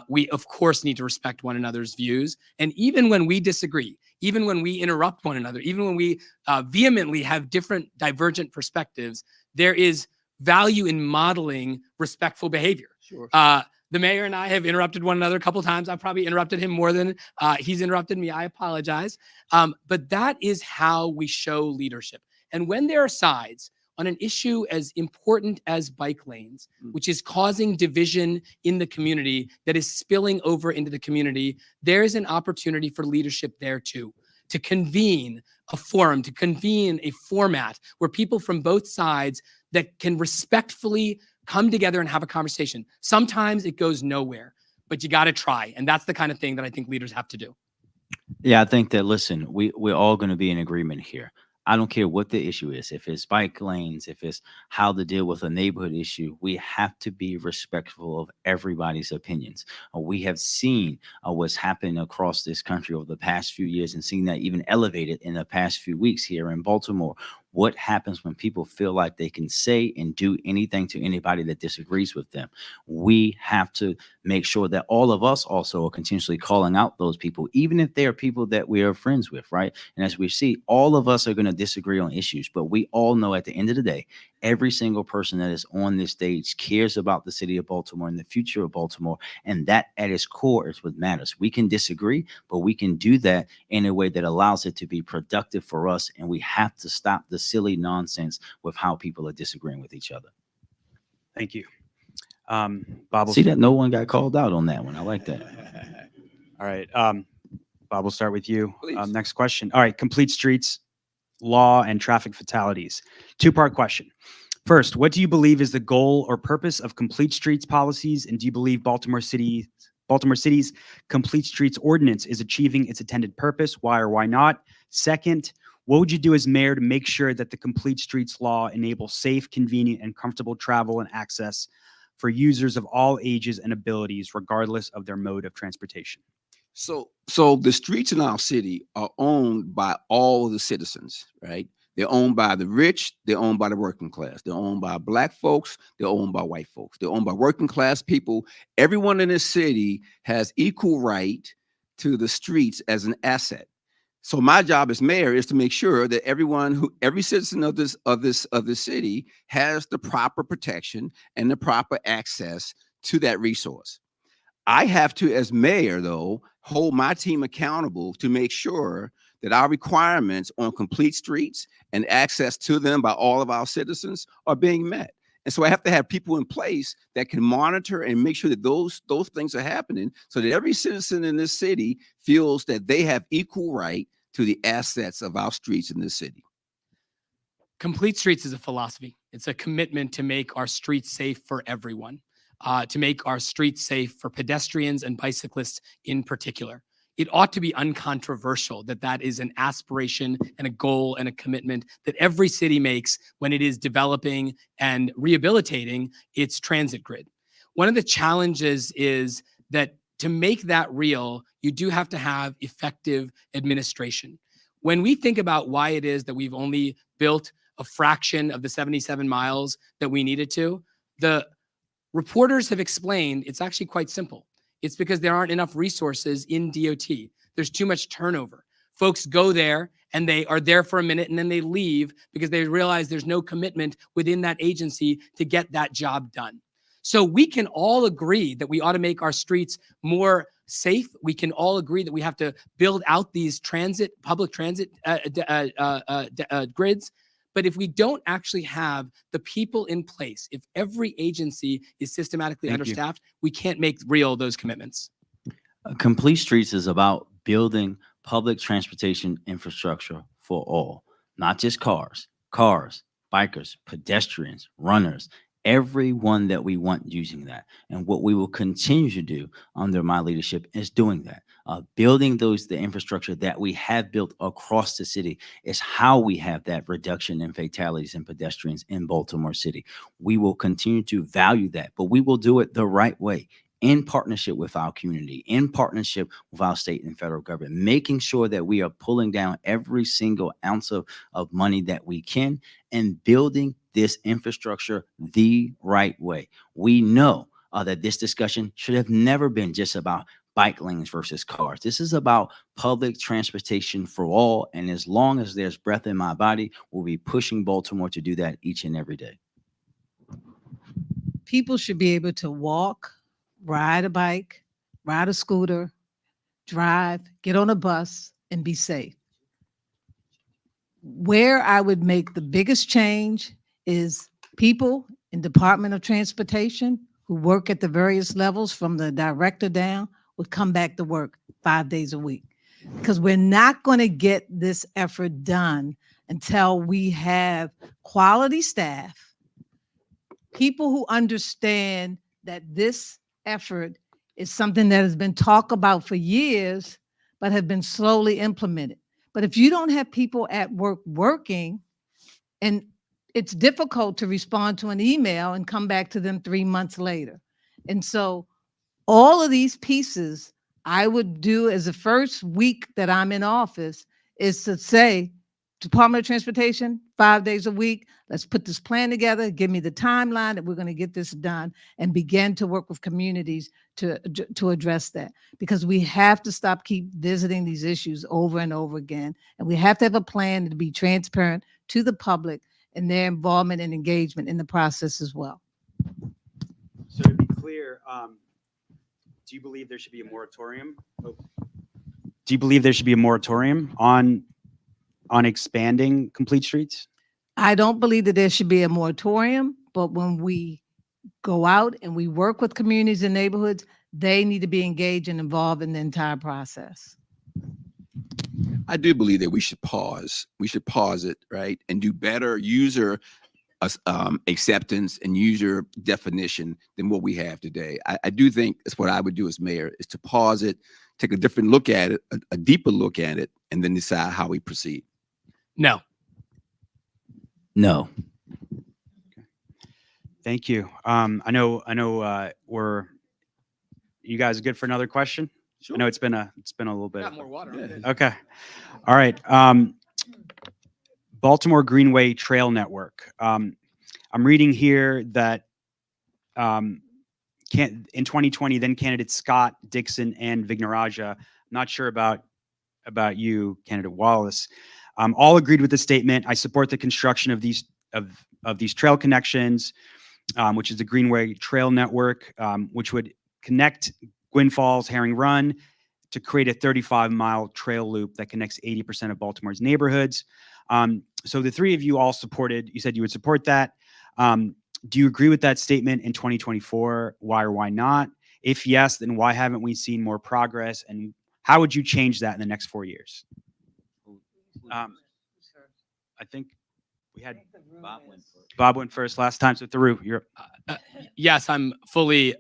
We, of course, need to respect one another's views. And even when we disagree, even when we interrupt one another, even when we vehemently have different divergent perspectives, there is value in modeling respectful behavior. Sure. The mayor and I have interrupted one another a couple of times. I've probably interrupted him more than he's interrupted me. I apologize. But that is how we show leadership. And when there are sides on an issue as important as bike lanes, which is causing division in the community that is spilling over into the community, there is an opportunity for leadership there too, to convene a forum, to convene a format where people from both sides that can respectfully come together and have a conversation. Sometimes it goes nowhere, but you got to try. And that's the kind of thing that I think leaders have to do. Yeah, I think that, listen, we're all going to be in agreement here. I don't care what the issue is. If it's bike lanes, if it's how to deal with a neighborhood issue, we have to be respectful of everybody's opinions. We have seen what's happened across this country over the past few years and seen that even elevated in the past few weeks here in Baltimore. What happens when people feel like they can say and do anything to anybody that disagrees with them? We have to make sure that all of us also are continuously calling out those people, even if they are people that we are friends with, right? And as we see, all of us are going to disagree on issues, but we all know at the end of the day, every single person that is on this stage cares about the city of Baltimore and the future of Baltimore. And that at its core is what matters. We can disagree, but we can do that in a way that allows it to be productive for us. And we have to stop the silly nonsense with how people are disagreeing with each other. Thank you. Bob, See that no one got called out on that one. I like that. All right. Bob, we'll start with you. Please. Next question. All right. Complete Streets, law, and traffic fatalities. Two-part question. First, what do you believe is the goal or purpose of Complete Streets policies? And do you believe Baltimore City's Complete Streets ordinance is achieving its intended purpose? Why or why not? Second, what would you do as mayor to make sure that the Complete Streets law enables safe, convenient, and comfortable travel and access for users of all ages and abilities, regardless of their mode of transportation? So the streets in our city are owned by all the citizens, right? They're owned by the rich. They're owned by the working class. They're owned by black folks. They're owned by white folks. They're owned by working class people. Everyone in this city has equal right to the streets as an asset. So my job as mayor is to make sure that every citizen of this city has the proper protection and the proper access to that resource. I have to, as mayor, though, hold my team accountable to make sure that our requirements on complete streets and access to them by all of our citizens are being met. And so I have to have people in place that can monitor and make sure that those things are happening so that every citizen in this city feels that they have equal right to the assets of our streets in this city. Complete streets is a philosophy. It's a commitment to make our streets safe for everyone, to make our streets safe for pedestrians and bicyclists in particular. It ought to be uncontroversial that that is an aspiration and a goal and a commitment that every city makes when it is developing and rehabilitating its transit grid. One of the challenges is that to make that real, you do have to have effective administration. When we think about why it is that we've only built a fraction of the 77 miles that we needed to, the reporters have explained it's actually quite simple. It's because there aren't enough resources in DOT. There's too much turnover. Folks go there and they are there for a minute and then they leave because they realize there's no commitment within that agency to get that job done. So we can all agree that we ought to make our streets more safe. We can all agree that we have to build out these public transit grids. But if we don't actually have the people in place, if every agency is systematically understaffed, we can't make real those commitments. Complete Streets is about building public transportation infrastructure for all, not just cars, bikers, pedestrians, runners, everyone that we want using that. And what we will continue to do under my leadership is doing that. Building the infrastructure that we have built across the city is how we have that reduction in fatalities and pedestrians in Baltimore City. We will continue to value that, but we will do it the right way, in partnership with our community, in partnership with our state and federal government, making sure that we are pulling down every single ounce of money that we can and building this infrastructure the right way. We know that this discussion should have never been just about bike lanes versus cars. This is about public transportation for all. And as long as there's breath in my body, we'll be pushing Baltimore to do that each and every day. People should be able to walk, ride a bike, ride a scooter, drive, get on a bus, and be safe. Where I would make the biggest change is people in Department of Transportation who work at the various levels from the director down would come back to work 5 days a week. Because we're not going to get this effort done until we have quality staff, people who understand that this effort is something that has been talked about for years, but have been slowly implemented. But if you don't have people at work working, and it's difficult to respond to an email and come back to them 3 months later. And so all of these pieces I would do as the first week that I'm in office is to say, Department of Transportation, 5 days a week, let's put this plan together, give me the timeline that we're going to get this done, and begin to work with communities to address that. Because we have to keep visiting these issues over and over again. And we have to have a plan to be transparent to the public and their involvement and engagement in the process as well. So to be clear, do you believe there should be a moratorium? Do you believe there should be a moratorium on expanding complete streets? I don't believe that there should be a moratorium, but when we go out and we work with communities and neighborhoods, they need to be engaged and involved in the entire process. I do believe that we should pause. We should pause it, right? And do better user acceptance and user definition than what we have today. I do think that's what I would do as mayor, is to pause it, take a different look at it, a deeper look at it, and then decide how we proceed. No. No. Thank you. I know you guys good for another question? Sure. I know it's been a little bit. Got more water. Yeah. Okay. All right. Baltimore Greenway Trail Network. I'm reading here that in 2020, then candidates Scott, Dixon, and Vignarajah, not sure about you, candidate Wallace, all agreed with the statement. I support the construction of these trail connections, which is the Greenway Trail Network, which would connect Gwynn Falls, Herring Run, to create a 35-mile trail loop that connects 80% of Baltimore's neighborhoods. So the three of you all supported, you said you would support that. Do you agree with that statement in 2024? Why or why not? If yes, then why haven't we seen more progress? And how would you change that in the next 4 years? I think we had Bob went first last time. So Thiru, you're. Yes, I'm fully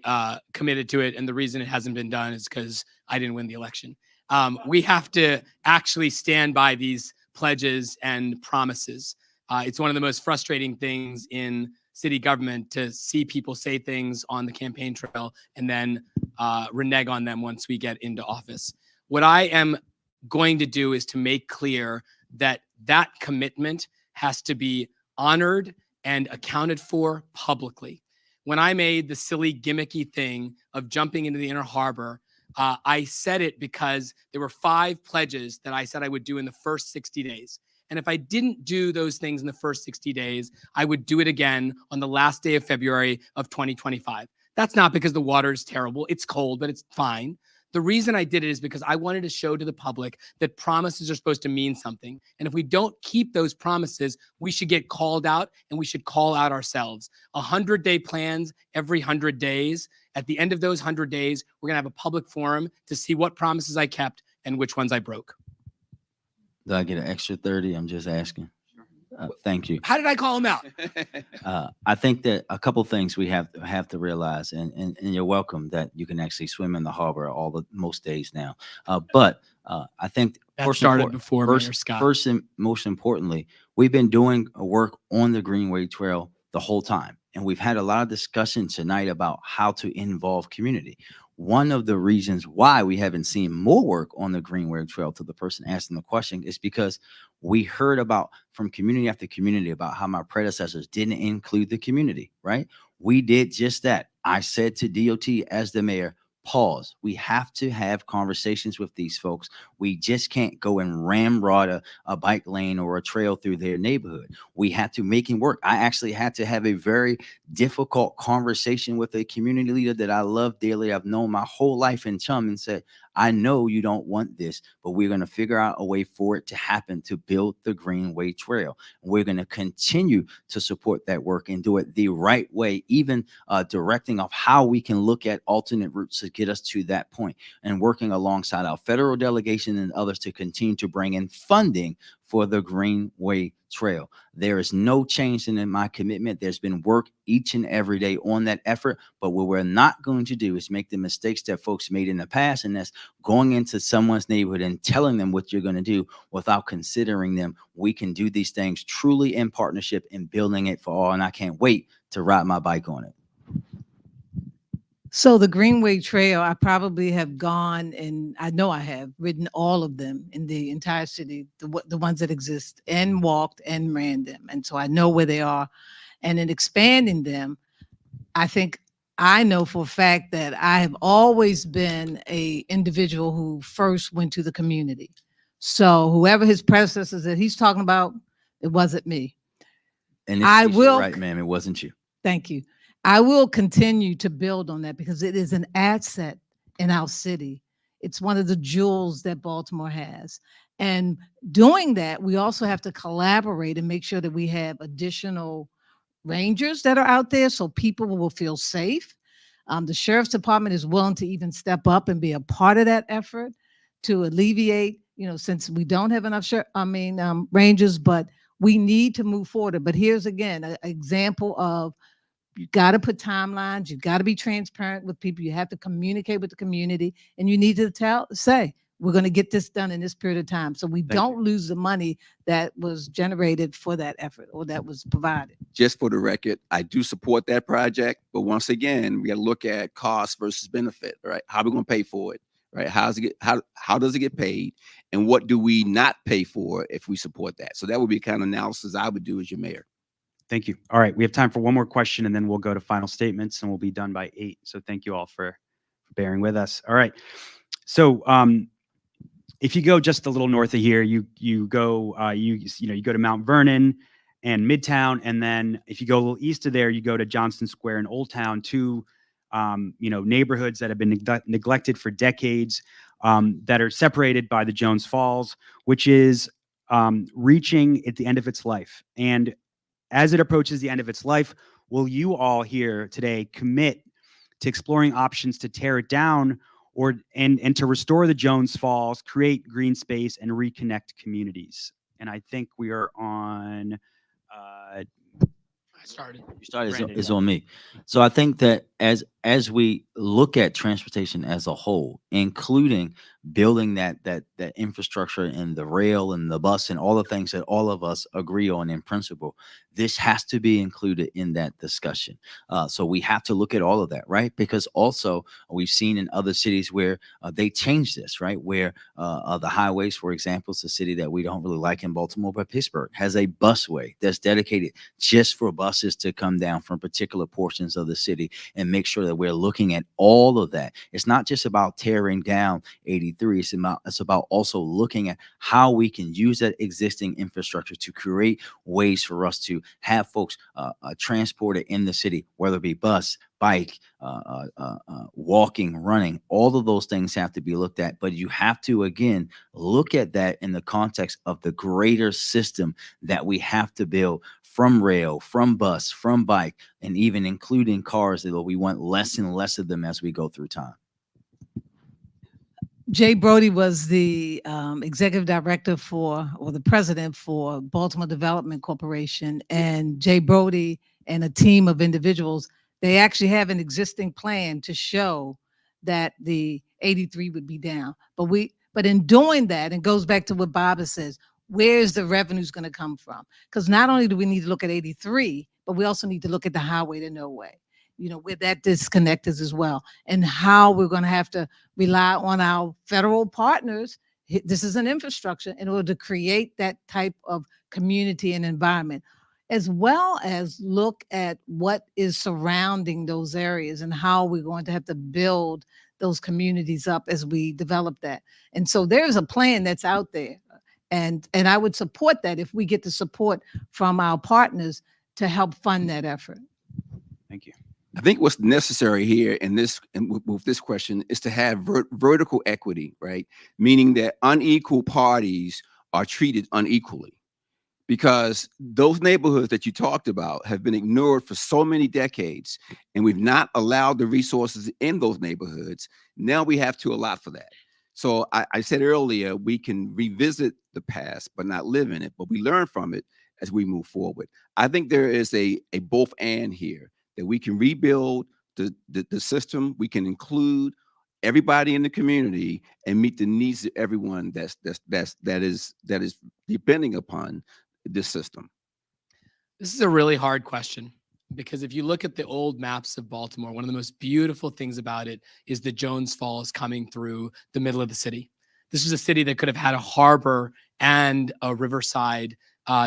committed to it. And the reason it hasn't been done is because I didn't win the election. We have to actually stand by these pledges and promises. It's one of the most frustrating things in city government to see people say things on the campaign trail and then renege on them once we get into office. What I am going to do is to make clear that that commitment has to be honored and accounted for publicly. When I made the silly gimmicky thing of jumping into the Inner Harbor, I said it because there were 5 pledges that I said I would do in the first 60 days. And if I didn't do those things in the first 60 days, I would do it again on the last day of February of 2025. That's not because the water is terrible. It's cold, but it's fine. The reason I did it is because I wanted to show to the public that promises are supposed to mean something. And if we don't keep those promises, we should get called out and we should call out ourselves. 100-day plans every 100 days. At the end of those 100 days, we're going to have a public forum to see what promises I kept and which ones I broke. Do I get an extra 30? I'm just asking. Thank you. How did I call him out? I think that a couple things we have to realize, and you're welcome that you can actually swim in the harbor most days now. But I think that started before Mayor Scott. First and most importantly, we've been doing work on the Greenway Trail the whole time. And we've had a lot of discussion tonight about how to involve community. One of the reasons why we haven't seen more work on the Greenway Trail, to the person asking the question, is because we heard from community after community about how my predecessors didn't include the community, right? We did just that. I said to DOT as the mayor, pause. We have to have conversations with these folks. We just can't go and ramrod a bike lane or a trail through their neighborhood. We had to make it work. I actually had to have a very difficult conversation with a community leader that I love dearly. I've known my whole life in Chum, and said, I know you don't want this, but we're going to figure out a way for it to happen to build the Greenway Trail. We're going to continue to support that work and do it the right way, even directing of how we can look at alternate routes to get us to that point, and working alongside our federal delegation and others to continue to bring in funding for the Greenway Trail. There is no change in my commitment. There's been work each and every day on that effort, but what we're not going to do is make the mistakes that folks made in the past, and that's going into someone's neighborhood and telling them what you're going to do without considering them. We can do these things truly in partnership and building it for all, and I can't wait to ride my bike on it. So the Greenway Trail, I probably have gone, and I know I have ridden all of them in the entire city, the ones that exist, and walked and ran them. And so I know where they are. And in expanding them, I think I know for a fact that I have always been an individual who first went to the community. So whoever his predecessors that he's talking about, it wasn't me. And you're right, ma'am, it wasn't you. Thank you. I will continue to build on that because it is an asset in our city. It's one of the jewels that Baltimore has. And doing that, we also have to collaborate and make sure that we have additional rangers that are out there so people will feel safe. The sheriff's department is willing to even step up and be a part of that effort to alleviate, since we don't have enough rangers, but we need to move forward. But here's again an example of, you got to put timelines. You got to be transparent with people. You have to communicate with the community, and you need to say, we're going to get this done in this period of time, so we don't lose the money that was generated for that effort or that was provided. Just for the record, I do support that project, but once again, we got to look at cost versus benefit, right? How are we going to pay for it, right? How does it get paid, and what do we not pay for if we support that? So that would be the kind of analysis I would do as your mayor. Thank you. All right, we have time for one more question, and then we'll go to final statements, and we'll be done by 8. So thank you all for bearing with us. All right. So if you go just a little north of here, you go you go to Mount Vernon and Midtown, and then if you go a little east of there, you go to Johnston Square and Old Town, two neighborhoods that have been neglected for decades, that are separated by the Jones Falls, which is reaching at the end of its life. And as it approaches the end of its life, will you all here today commit to exploring options to tear it down and to restore the Jones Falls, create green space, and reconnect communities? And I think we are on. I started. You started. Brandon, It's yeah. on me. So I think that as we look at transportation as a whole, including building that infrastructure and the rail and the bus and all the things that all of us agree on in principle, this has to be included in that discussion. So we have to look at all of that, right? Because also we've seen in other cities where they changed this, right? Where the highways, for example, it's a city that we don't really like in Baltimore, but Pittsburgh has a busway that's dedicated just for buses to come down from particular portions of the city, and make sure that we're looking at all of that. It's not just about tearing down 83. It's about also looking at how we can use that existing infrastructure to create ways for us to have folks transported in the city, whether it be bus, bike, walking, running. All of those things have to be looked at, but you have to, again, look at that in the context of the greater system that we have to build, from rail, from bus, from bike, and even including cars, that we want less and less of them as we go through time. Jay Brody was the executive director or the president for Baltimore Development Corporation. And Jay Brody and a team of individuals, they actually have an existing plan to show that the 83 would be down. But in doing that, it goes back to what Barbara says, where's the revenues going to come from? Because not only do we need to look at 83, but we also need to look at the highway to Noway, where that disconnect is as well, and how we're going to have to rely on our federal partners. This is an infrastructure in order to create that type of community and environment, as well as look at what is surrounding those areas and how we're going to have to build those communities up as we develop that. And so there's a plan that's out there. And I would support that if we get the support from our partners to help fund that effort. Thank you. I think what's necessary here in this, and with this question, is to have vertical equity, right? Meaning that unequal parties are treated unequally, because those neighborhoods that you talked about have been ignored for so many decades, and we've not allowed the resources in those neighborhoods. Now we have to allot for that. So I said earlier, we can revisit the past, but not live in it, but we learn from it as we move forward. I think there is a both and here, that we can rebuild the system. We can include everybody in the community and meet the needs of everyone that is depending upon this system. This is a really hard question, because if you look at the old maps of Baltimore, one of the most beautiful things about it is the Jones Falls coming through the middle of the city. This is a city that could have had a harbor and a riverside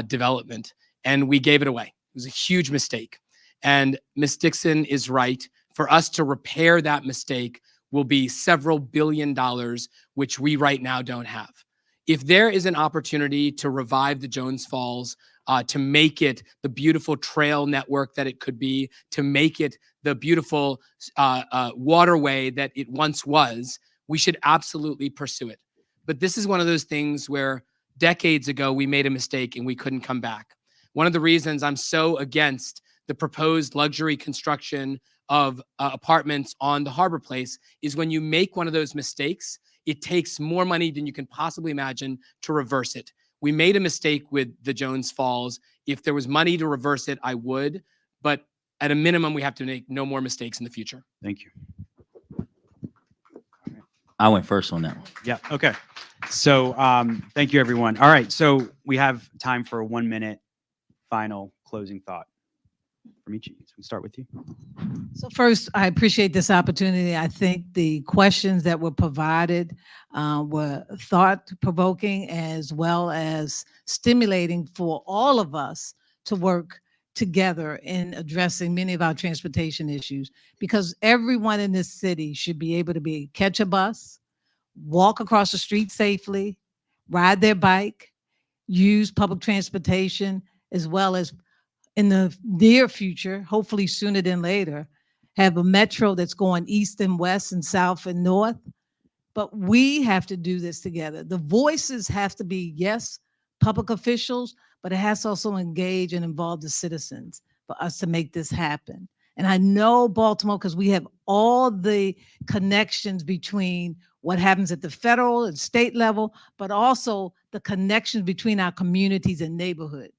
development, and we gave it away. It was a huge mistake. And Ms. Dixon is right. For us to repair that mistake will be several $billion, which we right now don't have. If there is an opportunity to revive the Jones Falls, to make it the beautiful trail network that it could be, to make it the beautiful waterway that it once was, we should absolutely pursue it. But this is one of those things where decades ago we made a mistake and we couldn't come back. One of the reasons I'm so against the proposed luxury construction of apartments on the Harbor Place is when you make one of those mistakes, it takes more money than you can possibly imagine to reverse it. We made a mistake with the Jones Falls. If there was money to reverse it, I would. But at a minimum, we have to make no more mistakes in the future. Thank you. I went first on that one. Yeah. Okay. So thank you, everyone. All right. So we have time for a 1-minute final closing thought from each of you. So we can start with you. So first, I appreciate this opportunity. I think the questions that were provided were thought-provoking as well as stimulating for all of us to work together in addressing many of our transportation issues, because everyone in this city should be able to catch a bus, walk across the street safely, ride their bike, use public transportation, as well as in the near future, hopefully sooner than later, have a metro that's going east and west and south and north. But we have to do this together. The voices have to be, yes, public officials, but it has to also engage and involve the citizens for us to make this happen. And I know Baltimore, because we have all the connections between what happens at the federal and state level, but also the connections between our communities and neighborhoods.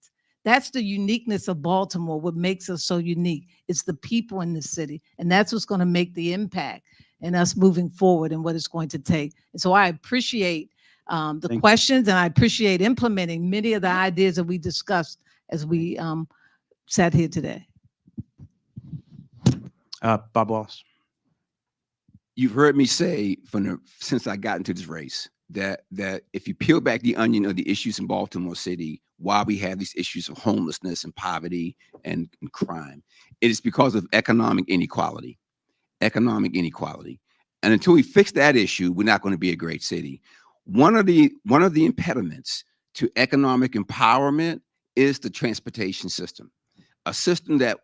That's the uniqueness of Baltimore, what makes us so unique. It's the people in the city, and that's what's going to make the impact in us moving forward and what it's going to take. And so I appreciate the questions, and I appreciate implementing many of the ideas that we discussed as we sat here today. Bob Wallace. You've heard me say since I got into this race that if you peel back the onion of the issues in Baltimore City, why we have these issues of homelessness and poverty and crime, it is because of economic inequality. Economic inequality. And until we fix that issue, we're not going to be a great city. One of the impediments to economic empowerment is the transportation system. A system that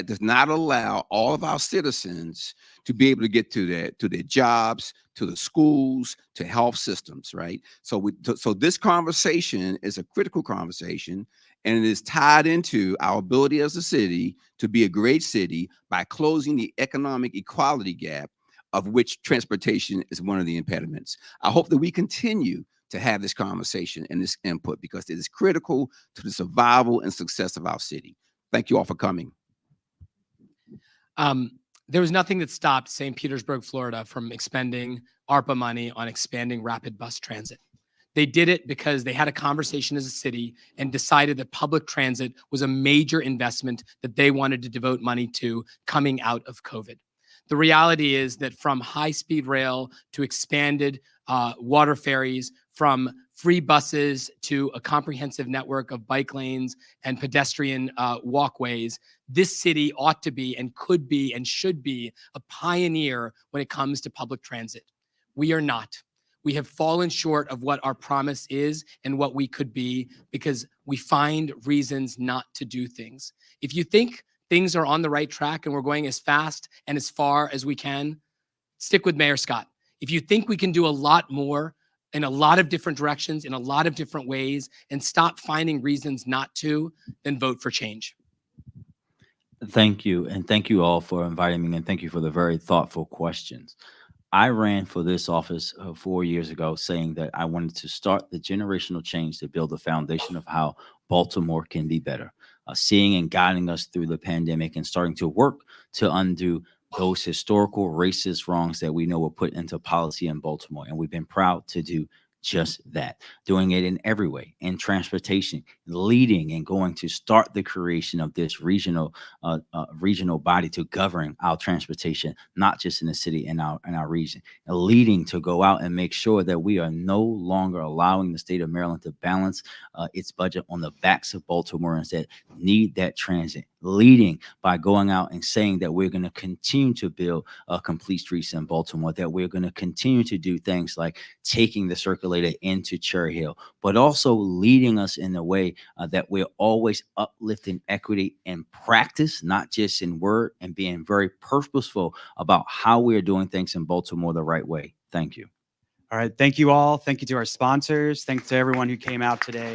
does not allow all of our citizens to be able to get to their jobs, to the schools, to health systems, right? So this conversation is a critical conversation, and it is tied into our ability as a city to be a great city by closing the economic equality gap, of which transportation is one of the impediments. I hope that we continue to have this conversation and this input, because it is critical to the survival and success of our city. Thank you all for coming. There was nothing that stopped St. Petersburg, Florida from expending ARPA money on expanding rapid bus transit. They did it because they had a conversation as a city and decided that public transit was a major investment that they wanted to devote money to coming out of COVID. The reality is that from high-speed rail to expanded water ferries, from free buses to a comprehensive network of bike lanes and pedestrian walkways, this city ought to be and could be and should be a pioneer when it comes to public transit. We are not. We have fallen short of what our promise is and what we could be because we find reasons not to do things. If you think things are on the right track and we're going as fast and as far as we can, stick with Mayor Scott. If you think we can do a lot more in a lot of different directions, in a lot of different ways, and stop finding reasons not to, then vote for change. Thank you. And thank you all for inviting me. And thank you for the very thoughtful questions. I ran for this office 4 years ago saying that I wanted to start the generational change to build the foundation of how Baltimore can be better, seeing and guiding us through the pandemic and starting to work to undo those historical racist wrongs that we know were put into policy in Baltimore. And we've been proud to do just that, doing it in every way, in transportation, leading and going to start the creation of this regional body to govern our transportation, not just in the city, in our region, and leading to go out and make sure that we are no longer allowing the state of Maryland to balance its budget on the backs of Baltimoreans that need that transit, leading by going out and saying that we're going to continue to build complete streets in Baltimore, that we're going to continue to do things like taking the Circulator into Cherry Hill, but also leading us in a way that we're always uplifting equity in practice, not just in word, and being very purposeful about how we're doing things in Baltimore the right way. Thank you. All right. Thank you all. Thank you to our sponsors. Thanks to everyone who came out today.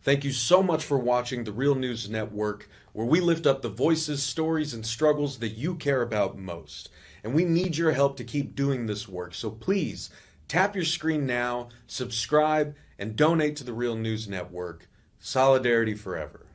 Thank you so much for watching the Real News Network, where we lift up the voices, stories, and struggles that you care about most. And we need your help to keep doing this work. So please tap your screen now, subscribe, and donate to the Real News Network. Solidarity forever.